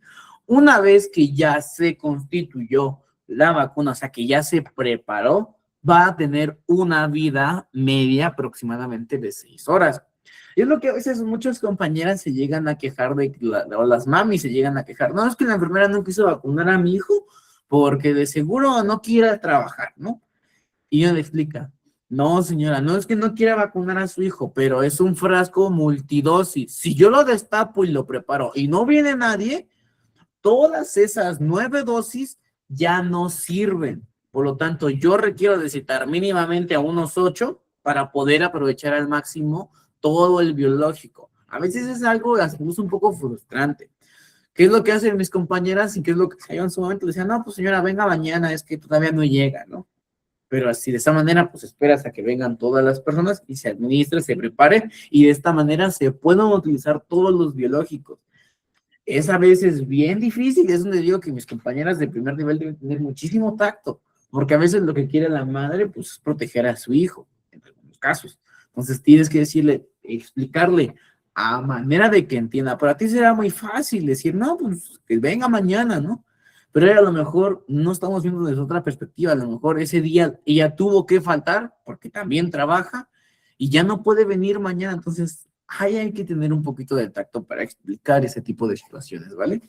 Una vez que ya se constituyó la vacuna, o sea que ya se preparó, va a tener una vida media aproximadamente de 6 horas. Y es lo que a veces muchas compañeras se llegan a quejar o las mamis se llegan a quejar. No, es que la enfermera no quiso vacunar a mi hijo porque de seguro no quiere trabajar, ¿no? Y ella le explica, no señora, no es que no quiera vacunar a su hijo, pero es un frasco multidosis. Si yo lo destapo y lo preparo y no viene nadie, todas esas 9 dosis ya no sirven. Por lo tanto, yo requiero de citar mínimamente a unos 8 para poder aprovechar al máximo todo el biológico. A veces es algo incluso un poco frustrante. ¿Qué es lo que hacen mis compañeras y qué es lo que yo en su momento? Le decían, no, pues señora, venga mañana, es que todavía no llega, ¿no? Pero así de esta manera, pues esperas a que vengan todas las personas y se administre, se prepare, y de esta manera se pueden utilizar todos los biológicos. Es a veces bien difícil, es donde digo que mis compañeras de primer nivel deben tener muchísimo tacto, porque a veces lo que quiere la madre, pues, es proteger a su hijo, en algunos casos. Entonces tienes que decirle, explicarle a manera de que entienda. Para ti será muy fácil decir, no, pues, que venga mañana, ¿no? Pero a lo mejor no estamos viendo desde otra perspectiva, a lo mejor ese día ella tuvo que faltar, porque también trabaja, y ya no puede venir mañana, entonces ahí hay que tener un poquito de tacto para explicar ese tipo de situaciones, ¿vale?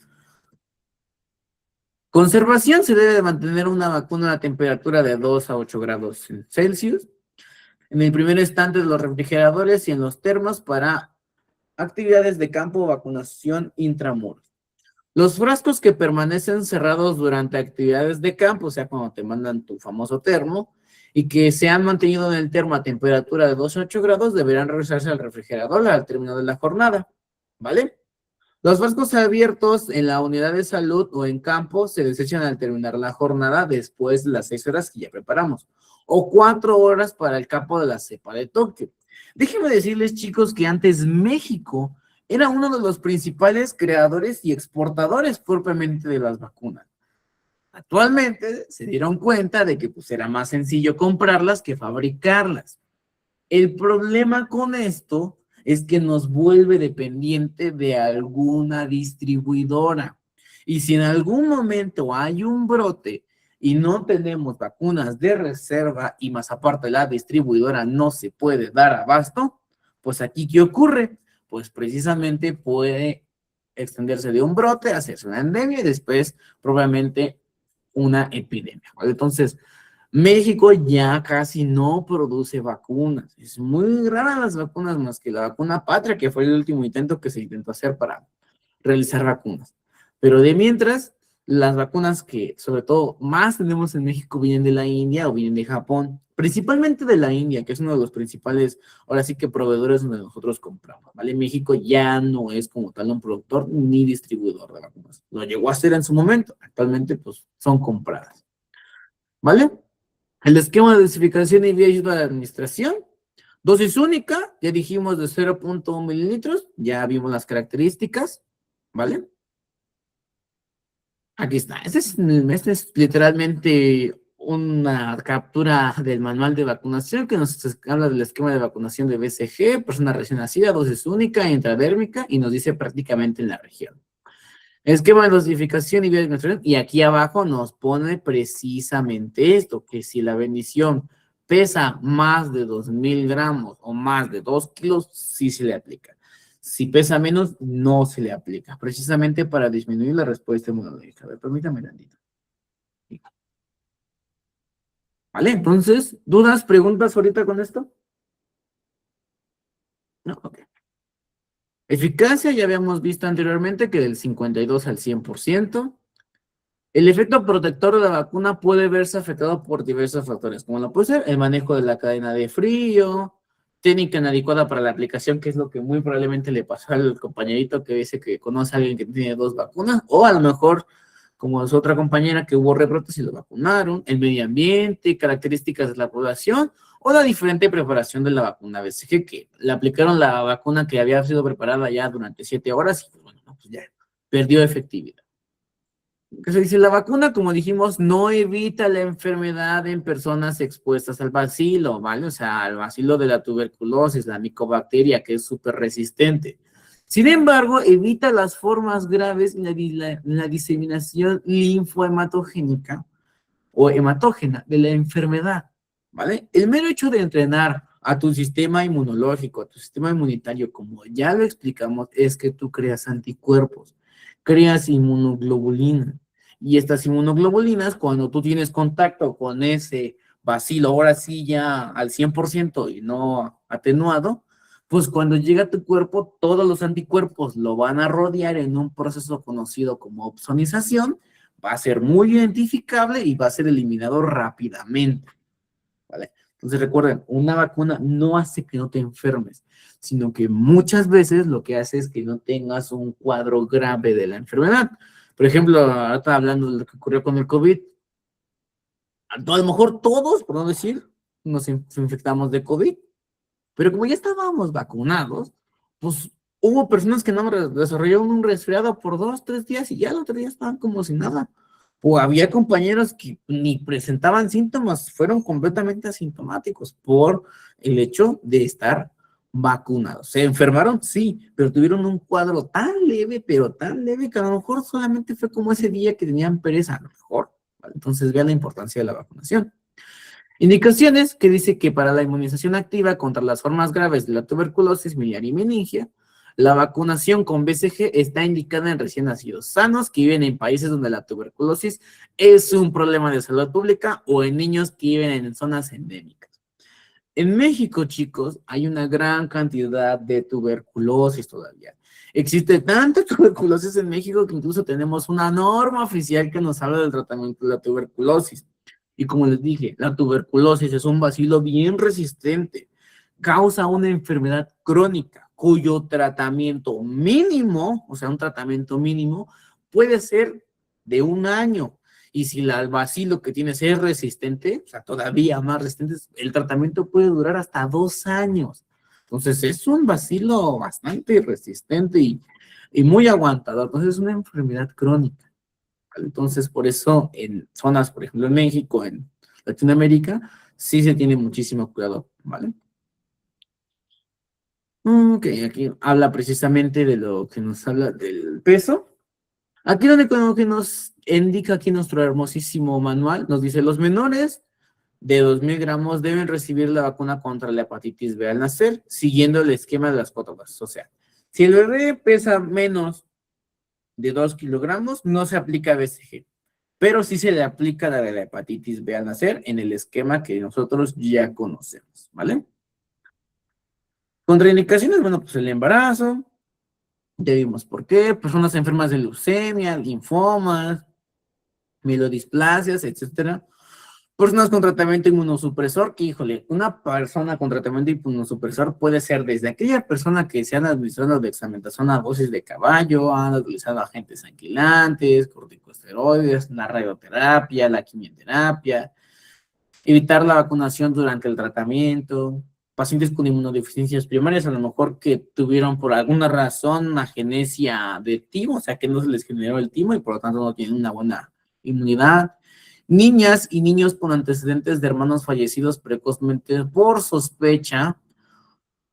Conservación: se debe de mantener una vacuna a la temperatura de 2 a 8 grados Celsius. En el primer estante de los refrigeradores y en los termos para actividades de campo o vacunación intramuros. Los frascos que permanecen cerrados durante actividades de campo, o sea, cuando te mandan tu famoso termo, y que se han mantenido en el termo a temperatura de 2 a 8 grados, deberán regresarse al refrigerador al término de la jornada, ¿vale? Los frascos abiertos en la unidad de salud o en campo se desechan al terminar la jornada después de las 6 horas que ya preparamos, o 4 horas para el campo de la cepa de Tokio. Déjenme decirles, chicos, que antes México era uno de los principales creadores y exportadores propiamente de las vacunas. Actualmente se dieron cuenta de que pues, era más sencillo comprarlas que fabricarlas. El problema con esto es que nos vuelve dependiente de alguna distribuidora. Y si en algún momento hay un brote y no tenemos vacunas de reserva y más aparte la distribuidora no se puede dar abasto, pues aquí ¿qué ocurre? Pues precisamente puede extenderse de un brote, hacerse una endemia y después probablemente una epidemia, ¿vale? Entonces, México ya casi no produce vacunas. Es muy rara las vacunas, más que la vacuna Patria, que fue el último intento que se intentó hacer para realizar vacunas. Pero de mientras, las vacunas que sobre todo más tenemos en México vienen de la India o vienen de Japón, principalmente de la India, que es uno de los principales, ahora sí que proveedores donde nosotros compramos, ¿vale? México ya no es como tal un productor ni distribuidor de vacunas. Lo llegó a ser en su momento, actualmente pues son compradas, ¿vale? El esquema de dosificación y vía ayuda de administración. Dosis única, ya dijimos de 0.1 mililitros, ya vimos las características, ¿vale? Aquí está. Este es literalmente una captura del manual de vacunación que nos habla del esquema de vacunación de BCG, persona recién nacida, dosis única, intradérmica, y nos dice prácticamente en la región. Esquema de dosificación y vía de administración, y aquí abajo nos pone precisamente esto, que si la bendición pesa más de 2,000 gramos o más de 2 kilos, sí se le aplica. Si pesa menos, no se le aplica, precisamente para disminuir la respuesta inmunológica. A ver, permítame tantito. ¿Vale? Entonces, ¿dudas, preguntas ahorita con esto? No, ok. Eficacia, ya habíamos visto anteriormente que del 52 al 100%. El efecto protector de la vacuna puede verse afectado por diversos factores, como lo puede ser el manejo de la cadena de frío, técnica inadecuada para la aplicación, que es lo que muy probablemente le pasó al compañerito que dice que conoce a alguien que tiene 2 vacunas, o a lo mejor, como es otra compañera, que hubo rebrotes y lo vacunaron, el medio ambiente, características de la población, o la diferente preparación de la vacuna BCG, que le aplicaron la vacuna que había sido preparada ya durante 7 horas y pues bueno, pues ya perdió efectividad. Que se dice, la vacuna, como dijimos, no evita la enfermedad en personas expuestas al bacilo, ¿vale? O sea, al bacilo de la tuberculosis, la micobacteria, que es súper resistente. Sin embargo, evita las formas graves en la diseminación linfohematogénica o hematógena de la enfermedad, ¿vale? El mero hecho de entrenar a tu sistema inmunológico, a tu sistema inmunitario, como ya lo explicamos, es que tú creas anticuerpos, creas inmunoglobulina. Y estas inmunoglobulinas, cuando tú tienes contacto con ese bacilo, ahora sí ya al 100% y no atenuado, pues cuando llega a tu cuerpo, todos los anticuerpos lo van a rodear en un proceso conocido como opsonización, va a ser muy identificable y va a ser eliminado rápidamente, ¿vale? Entonces recuerden, una vacuna no hace que no te enfermes, sino que muchas veces lo que hace es que no tengas un cuadro grave de la enfermedad. Por ejemplo, ahorita hablando de lo que ocurrió con el COVID, a lo mejor todos, por no decir, nos infectamos de COVID, pero como ya estábamos vacunados, pues hubo personas que no desarrollaron un resfriado por 2, 3 días y ya el otro día estaban como si nada. O había compañeros que ni presentaban síntomas, fueron completamente asintomáticos por el hecho de estar vacunados. ¿Se enfermaron? Sí, pero tuvieron un cuadro tan leve, pero tan leve que a lo mejor solamente fue como ese día que tenían pereza, a lo mejor, ¿vale? Entonces vean la importancia de la vacunación. Indicaciones que dice que para la inmunización activa contra las formas graves de la tuberculosis miliar y meningia, la vacunación con BCG está indicada en recién nacidos sanos que viven en países donde la tuberculosis es un problema de salud pública o en niños que viven en zonas endémicas. En México, chicos, hay una gran cantidad de tuberculosis todavía. Existe tanta tuberculosis en México que incluso tenemos una norma oficial que nos habla del tratamiento de la tuberculosis. Y como les dije, la tuberculosis es un bacilo bien resistente, causa una enfermedad crónica cuyo tratamiento mínimo, o sea, un tratamiento mínimo, puede ser de 1 año. Y si el bacilo que tienes es resistente, o sea, todavía más resistente, el tratamiento puede durar hasta 2 años. Entonces, es un bacilo bastante resistente y muy aguantador. Entonces, es una enfermedad crónica. Entonces, por eso en zonas, por ejemplo, en México, en Latinoamérica, sí se tiene muchísimo cuidado, ¿vale? Ok, aquí habla precisamente de lo que nos habla del peso. Aquí donde que nos indica aquí nuestro hermosísimo manual, nos dice, los menores de 2,000 gramos deben recibir la vacuna contra la hepatitis B al nacer, siguiendo el esquema de las 4 dosis. O sea, si el bebé pesa menos de 2 kilogramos, no se aplica BCG, pero sí se le aplica la de la hepatitis B al nacer en el esquema que nosotros ya conocemos, ¿vale? Contraindicaciones, bueno, pues el embarazo, ya vimos por qué, personas enfermas de leucemia, linfomas, mielodisplasias, etcétera. Personas con tratamiento inmunosupresor, que híjole, una persona con tratamiento inmunosupresor puede ser desde aquella persona que se han administrado dexametasona a dosis de caballo, han utilizado agentes anquilantes, corticosteroides, la radioterapia, la quimioterapia, evitar la vacunación durante el tratamiento, pacientes con inmunodeficiencias primarias, a lo mejor que tuvieron por alguna razón una agenesia de timo, o sea que no se les generó el timo y por lo tanto no tienen una buena inmunidad. Niñas y niños con antecedentes de hermanos fallecidos precozmente por sospecha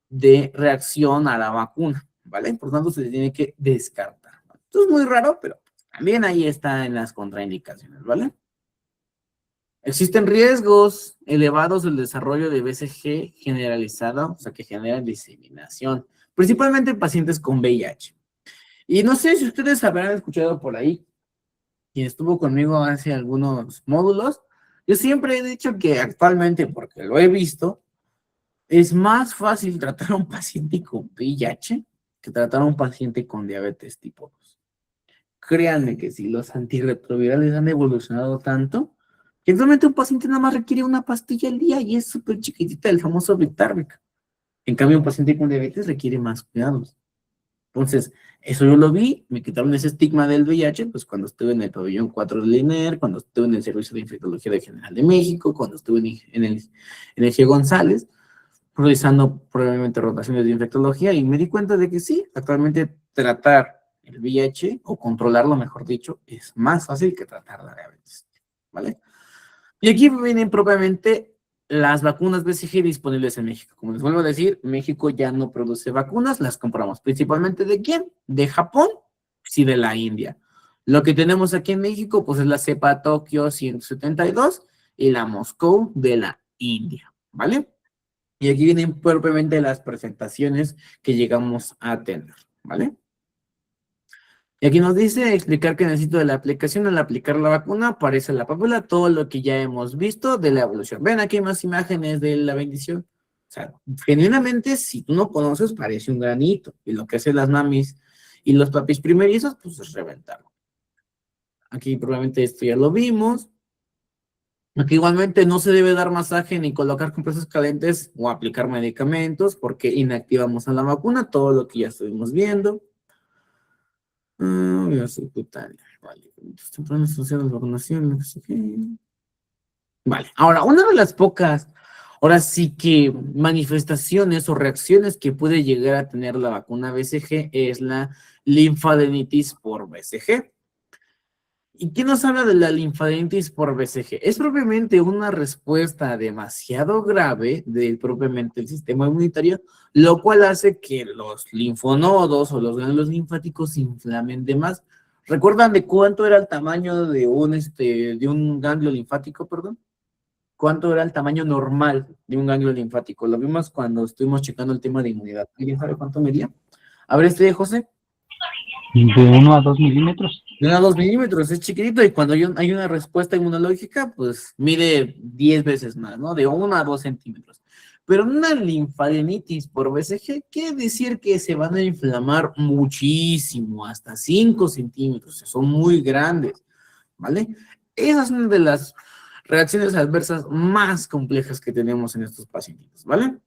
de reacción a la vacuna, ¿vale? Por lo tanto, se tiene que descartar. Esto es muy raro, pero también ahí está en las contraindicaciones, ¿vale? Existen riesgos elevados del desarrollo de BCG generalizada, o sea, que genera diseminación, principalmente en pacientes con VIH. Y no sé si ustedes habrán escuchado por ahí, quien estuvo conmigo hace algunos módulos, Yo siempre he dicho que actualmente, porque lo he visto, es más fácil tratar a un paciente con VIH que tratar a un paciente con diabetes tipo 2. Créanme que si los antirretrovirales han evolucionado tanto, que actualmente un paciente nada más requiere una pastilla al día y es súper chiquitita, el famoso Biktarvy. En cambio, un paciente con diabetes requiere más cuidados. Entonces, eso yo lo vi, me quitaron ese estigma del VIH, pues cuando estuve en el pabellón 4 del INER, cuando estuve en el Servicio de Infectología de General de México, cuando estuve en el G. González, realizando probablemente rotaciones de infectología, y me di cuenta de que sí, actualmente tratar el VIH, o controlarlo, mejor dicho, es más fácil que tratar la diabetes, ¿vale? Y aquí vienen propiamente las vacunas BCG disponibles en México. Como les vuelvo a decir, México ya no produce vacunas, las compramos principalmente ¿de quién? De Japón, sí, de la India. Lo que tenemos aquí en México, pues es la cepa Tokio 172 y la Moscow de la India, ¿vale? Y aquí vienen propiamente las presentaciones que llegamos a tener, ¿vale? Y aquí nos dice explicar que necesito de la aplicación. Al aplicar la vacuna aparece en la pápula todo lo que ya hemos visto de la evolución. Ven, aquí hay más imágenes de la bendición. O sea, genuinamente, si tú no conoces, parece un granito. Y lo que hacen las mamis y los papis primerizos, pues es reventarlo. Aquí probablemente esto ya lo vimos. Aquí igualmente no se debe dar masaje ni colocar compresas calientes o aplicar medicamentos porque inactivamos a la vacuna, todo lo que ya estuvimos viendo. Vía subcutánea, vale. Tempranas asociadas a la vacunación, no sé qué. Vale, ahora, una de las pocas, ahora sí que manifestaciones o reacciones que puede llegar a tener la vacuna BCG es la linfadenitis por BCG. ¿Y qué nos habla de la linfadenitis por BCG? Es propiamente una respuesta demasiado grave del propiamente el sistema inmunitario, lo cual hace que los linfonodos o los ganglios linfáticos se inflamen de más. ¿Recuerdan de cuánto era el tamaño de un ganglio linfático, perdón? ¿Cuánto era el tamaño normal de un ganglio linfático? Lo vimos cuando estuvimos checando el tema de inmunidad. ¿Alguien sabe cuánto medía? A ver, José. De 1 a 2 milímetros. De 1 a 2 milímetros, es chiquitito, y cuando hay una respuesta inmunológica, pues mide 10 veces más, ¿no? De 1 a 2 centímetros. Pero una linfadenitis por BCG quiere decir que se van a inflamar muchísimo, hasta 5 centímetros, son muy grandes, ¿vale? Esas son de las reacciones adversas más complejas que tenemos en estos pacientes, ¿vale?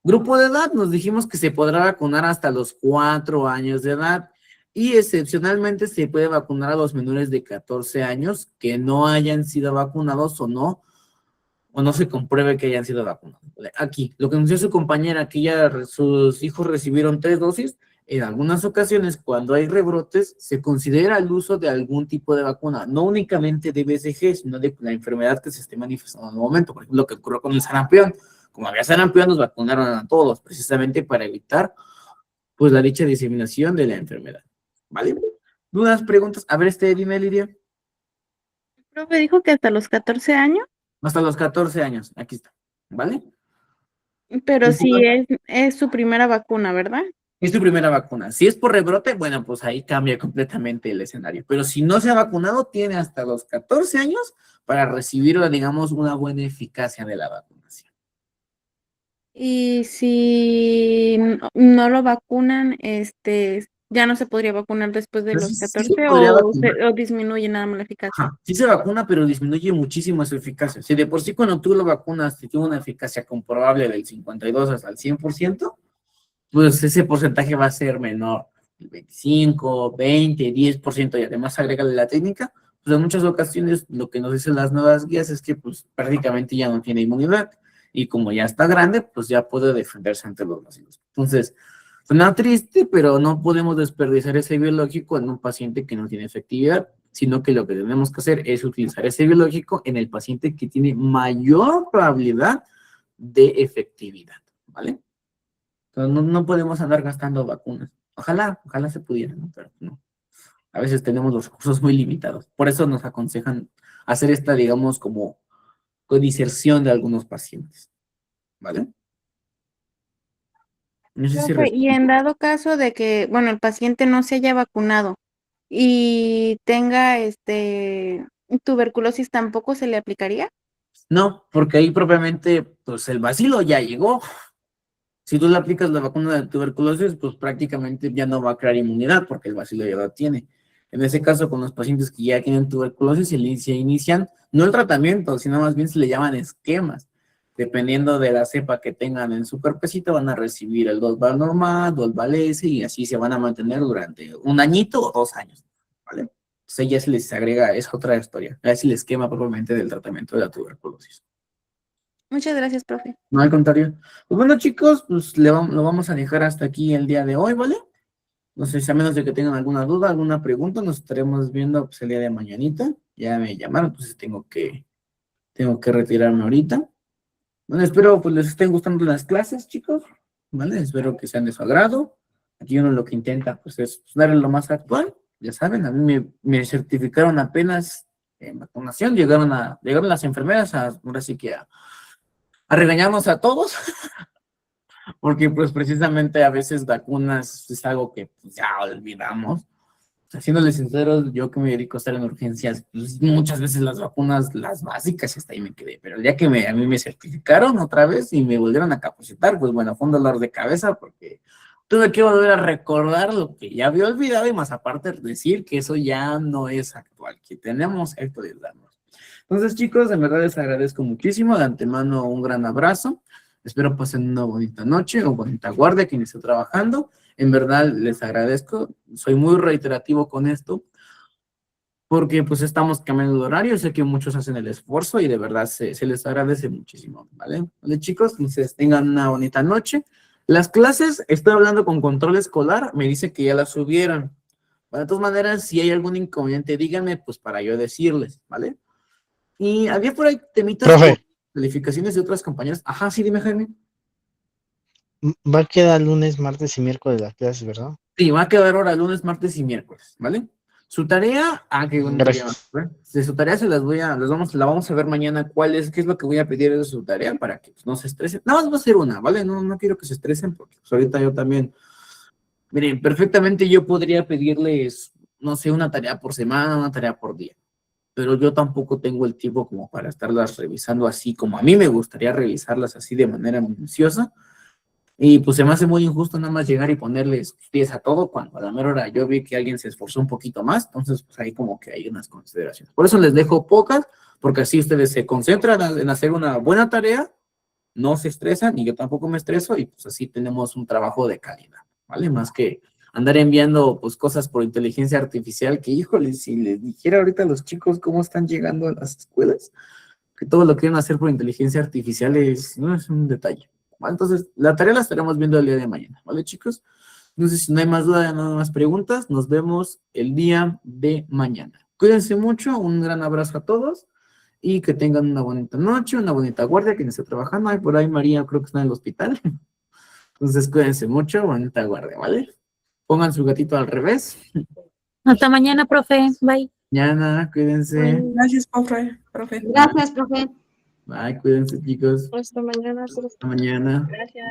Grupo de edad, nos dijimos que se podrá vacunar hasta los 4 años de edad y excepcionalmente se puede vacunar a los menores de 14 años que no hayan sido vacunados o no se compruebe que hayan sido vacunados. Aquí, lo que nos dice su compañera, que ya sus hijos recibieron 3 dosis, en algunas ocasiones cuando hay rebrotes se considera el uso de algún tipo de vacuna, no únicamente de BCG, sino de la enfermedad que se esté manifestando en el momento, por ejemplo, lo que ocurrió con el sarampión. Como había sarampión, nos vacunaron a todos, precisamente para evitar, pues, la dicha diseminación de la enfermedad, ¿vale? ¿Dudas, preguntas? A ver, dime, Lidia. El profe dijo que hasta los 14 años, Hasta los 14 años, aquí está, ¿vale? pero sí es su primera vacuna, ¿verdad? Es tu primera vacuna. Si es por rebrote, bueno, pues ahí cambia completamente el escenario. Pero si no se ha vacunado, tiene hasta los 14 años para recibir, digamos, una buena eficacia de la vacunación. Y si no lo vacunan, ya no se podría vacunar después de Pero los sí 14 podría o, vacunar. o disminuye nada más la eficacia. Ajá, sí se vacuna, pero disminuye muchísimo su eficacia. Si de por sí cuando tú lo vacunas te tiene una eficacia comprobable del 52 hasta el 100%, pues ese porcentaje va a ser menor, el 25, 20, 10%, y además agrégale la técnica, pues en muchas ocasiones lo que nos dicen las nuevas guías es que pues prácticamente ya no tiene inmunidad, y como ya está grande, pues ya puede defenderse ante los vacilos. Entonces, suena triste, pero no podemos desperdiciar ese biológico en un paciente que no tiene efectividad, sino que lo que tenemos que hacer es utilizar ese biológico en el paciente que tiene mayor probabilidad de efectividad, ¿vale? Entonces, no podemos andar gastando vacunas. Ojalá se pudiera, ¿no? Pero no. A veces tenemos los recursos muy limitados. Por eso nos aconsejan hacer esta, digamos, como codiserción de algunos pacientes. ¿Vale? No sé si Profe, y en dado caso de que, bueno, el paciente no se haya vacunado y tenga tuberculosis tampoco se le aplicaría. No, porque ahí propiamente, pues el bacilo ya llegó. Si tú le aplicas la vacuna de tuberculosis, pues prácticamente ya no va a crear inmunidad porque el bacilo ya la tiene. En ese caso, con los pacientes que ya tienen tuberculosis, se inician no el tratamiento, sino más bien se le llaman esquemas. Dependiendo de la cepa que tengan en su cuerpecito, van a recibir el Dol-Val normal, Dol-Val S, y así se van a mantener durante un añito o 2 años, ¿vale? Entonces ya se les agrega, es otra historia. Es el esquema propiamente del tratamiento de la tuberculosis. Muchas gracias, profe. No, al contrario. Pues bueno, chicos, pues lo vamos a dejar hasta aquí el día de hoy, ¿vale? No sé si a menos de que tengan alguna duda, alguna pregunta, nos estaremos viendo pues, el día de mañanita. Ya me llamaron, entonces tengo que retirarme ahorita. Bueno, espero pues les estén gustando las clases, chicos, ¿vale? Espero que sean de su agrado. Aquí uno lo que intenta pues es darle lo más actual. Ya saben, a mí me certificaron apenas en vacunación, llegaron las enfermeras ahora sí que a regañarnos a todos, porque pues precisamente a veces vacunas es algo que pues, ya olvidamos. Haciéndoles sinceros, yo que me dedico a estar en urgencias, pues muchas veces las vacunas, las básicas, hasta ahí me quedé, pero el día que a mí me certificaron otra vez y me volvieron a capacitar, pues bueno, fue un dolor de cabeza porque tuve que volver a recordar lo que ya había olvidado y más aparte decir que eso ya no es actual, que tenemos que actualizarnos. Entonces, chicos, en verdad les agradezco muchísimo, de antemano un gran abrazo, espero pasen una bonita noche o bonita guardia quien esté trabajando. En verdad les agradezco, soy muy reiterativo con esto, porque pues estamos cambiando de horario, sé que muchos hacen el esfuerzo y de verdad se les agradece muchísimo, ¿vale? Vale, chicos, entonces tengan una bonita noche. Las clases, estoy hablando con control escolar, me dice que ya las subieron. Bueno, de todas maneras, si hay algún inconveniente, díganme, pues para yo decirles, ¿vale? Y había por ahí temitas Profe. calificaciones de otras compañeras. Ajá, sí, dime, Jaime. Va a quedar lunes, martes y miércoles las clases, ¿verdad? Sí, va a quedar ahora lunes, martes y miércoles, ¿vale? Su tarea, qué bonito. Gracias. De su tarea la vamos a ver mañana qué es lo que voy a pedir de su tarea para que pues, no se estresen. Nada más va a ser una, ¿vale? No quiero que se estresen porque pues, ahorita yo también, miren, perfectamente yo podría pedirles, no sé, una tarea por semana, una tarea por día, pero yo tampoco tengo el tiempo como para estarlas revisando así como a mí me gustaría revisarlas así de manera minuciosa. Y pues se me hace muy injusto nada más llegar y ponerles pies a todo cuando a la mera hora yo vi que alguien se esforzó un poquito más, entonces pues ahí como que hay unas consideraciones. Por eso les dejo pocas, porque así ustedes se concentran en hacer una buena tarea, no se estresan y yo tampoco me estreso y pues así tenemos un trabajo de calidad, ¿vale? Más que andar enviando pues cosas por inteligencia artificial que, híjole, si les dijera ahorita a los chicos cómo están llegando a las escuelas, que todo lo quieren hacer por inteligencia artificial no es un detalle. Entonces, la tarea la estaremos viendo el día de mañana, ¿vale, chicos? Entonces, si no hay más dudas, no hay más preguntas, nos vemos el día de mañana. Cuídense mucho, un gran abrazo a todos y que tengan una bonita noche, una bonita guardia, quien esté trabajando. Ay, por ahí María creo que está en el hospital. Entonces, cuídense mucho, bonita guardia, ¿vale? Pongan su gatito al revés. Hasta mañana, profe. Bye. Mañana, cuídense. Gracias, profe. Gracias, profe. Bye, cuídense, chicos. Hasta mañana. Hasta mañana. Gracias.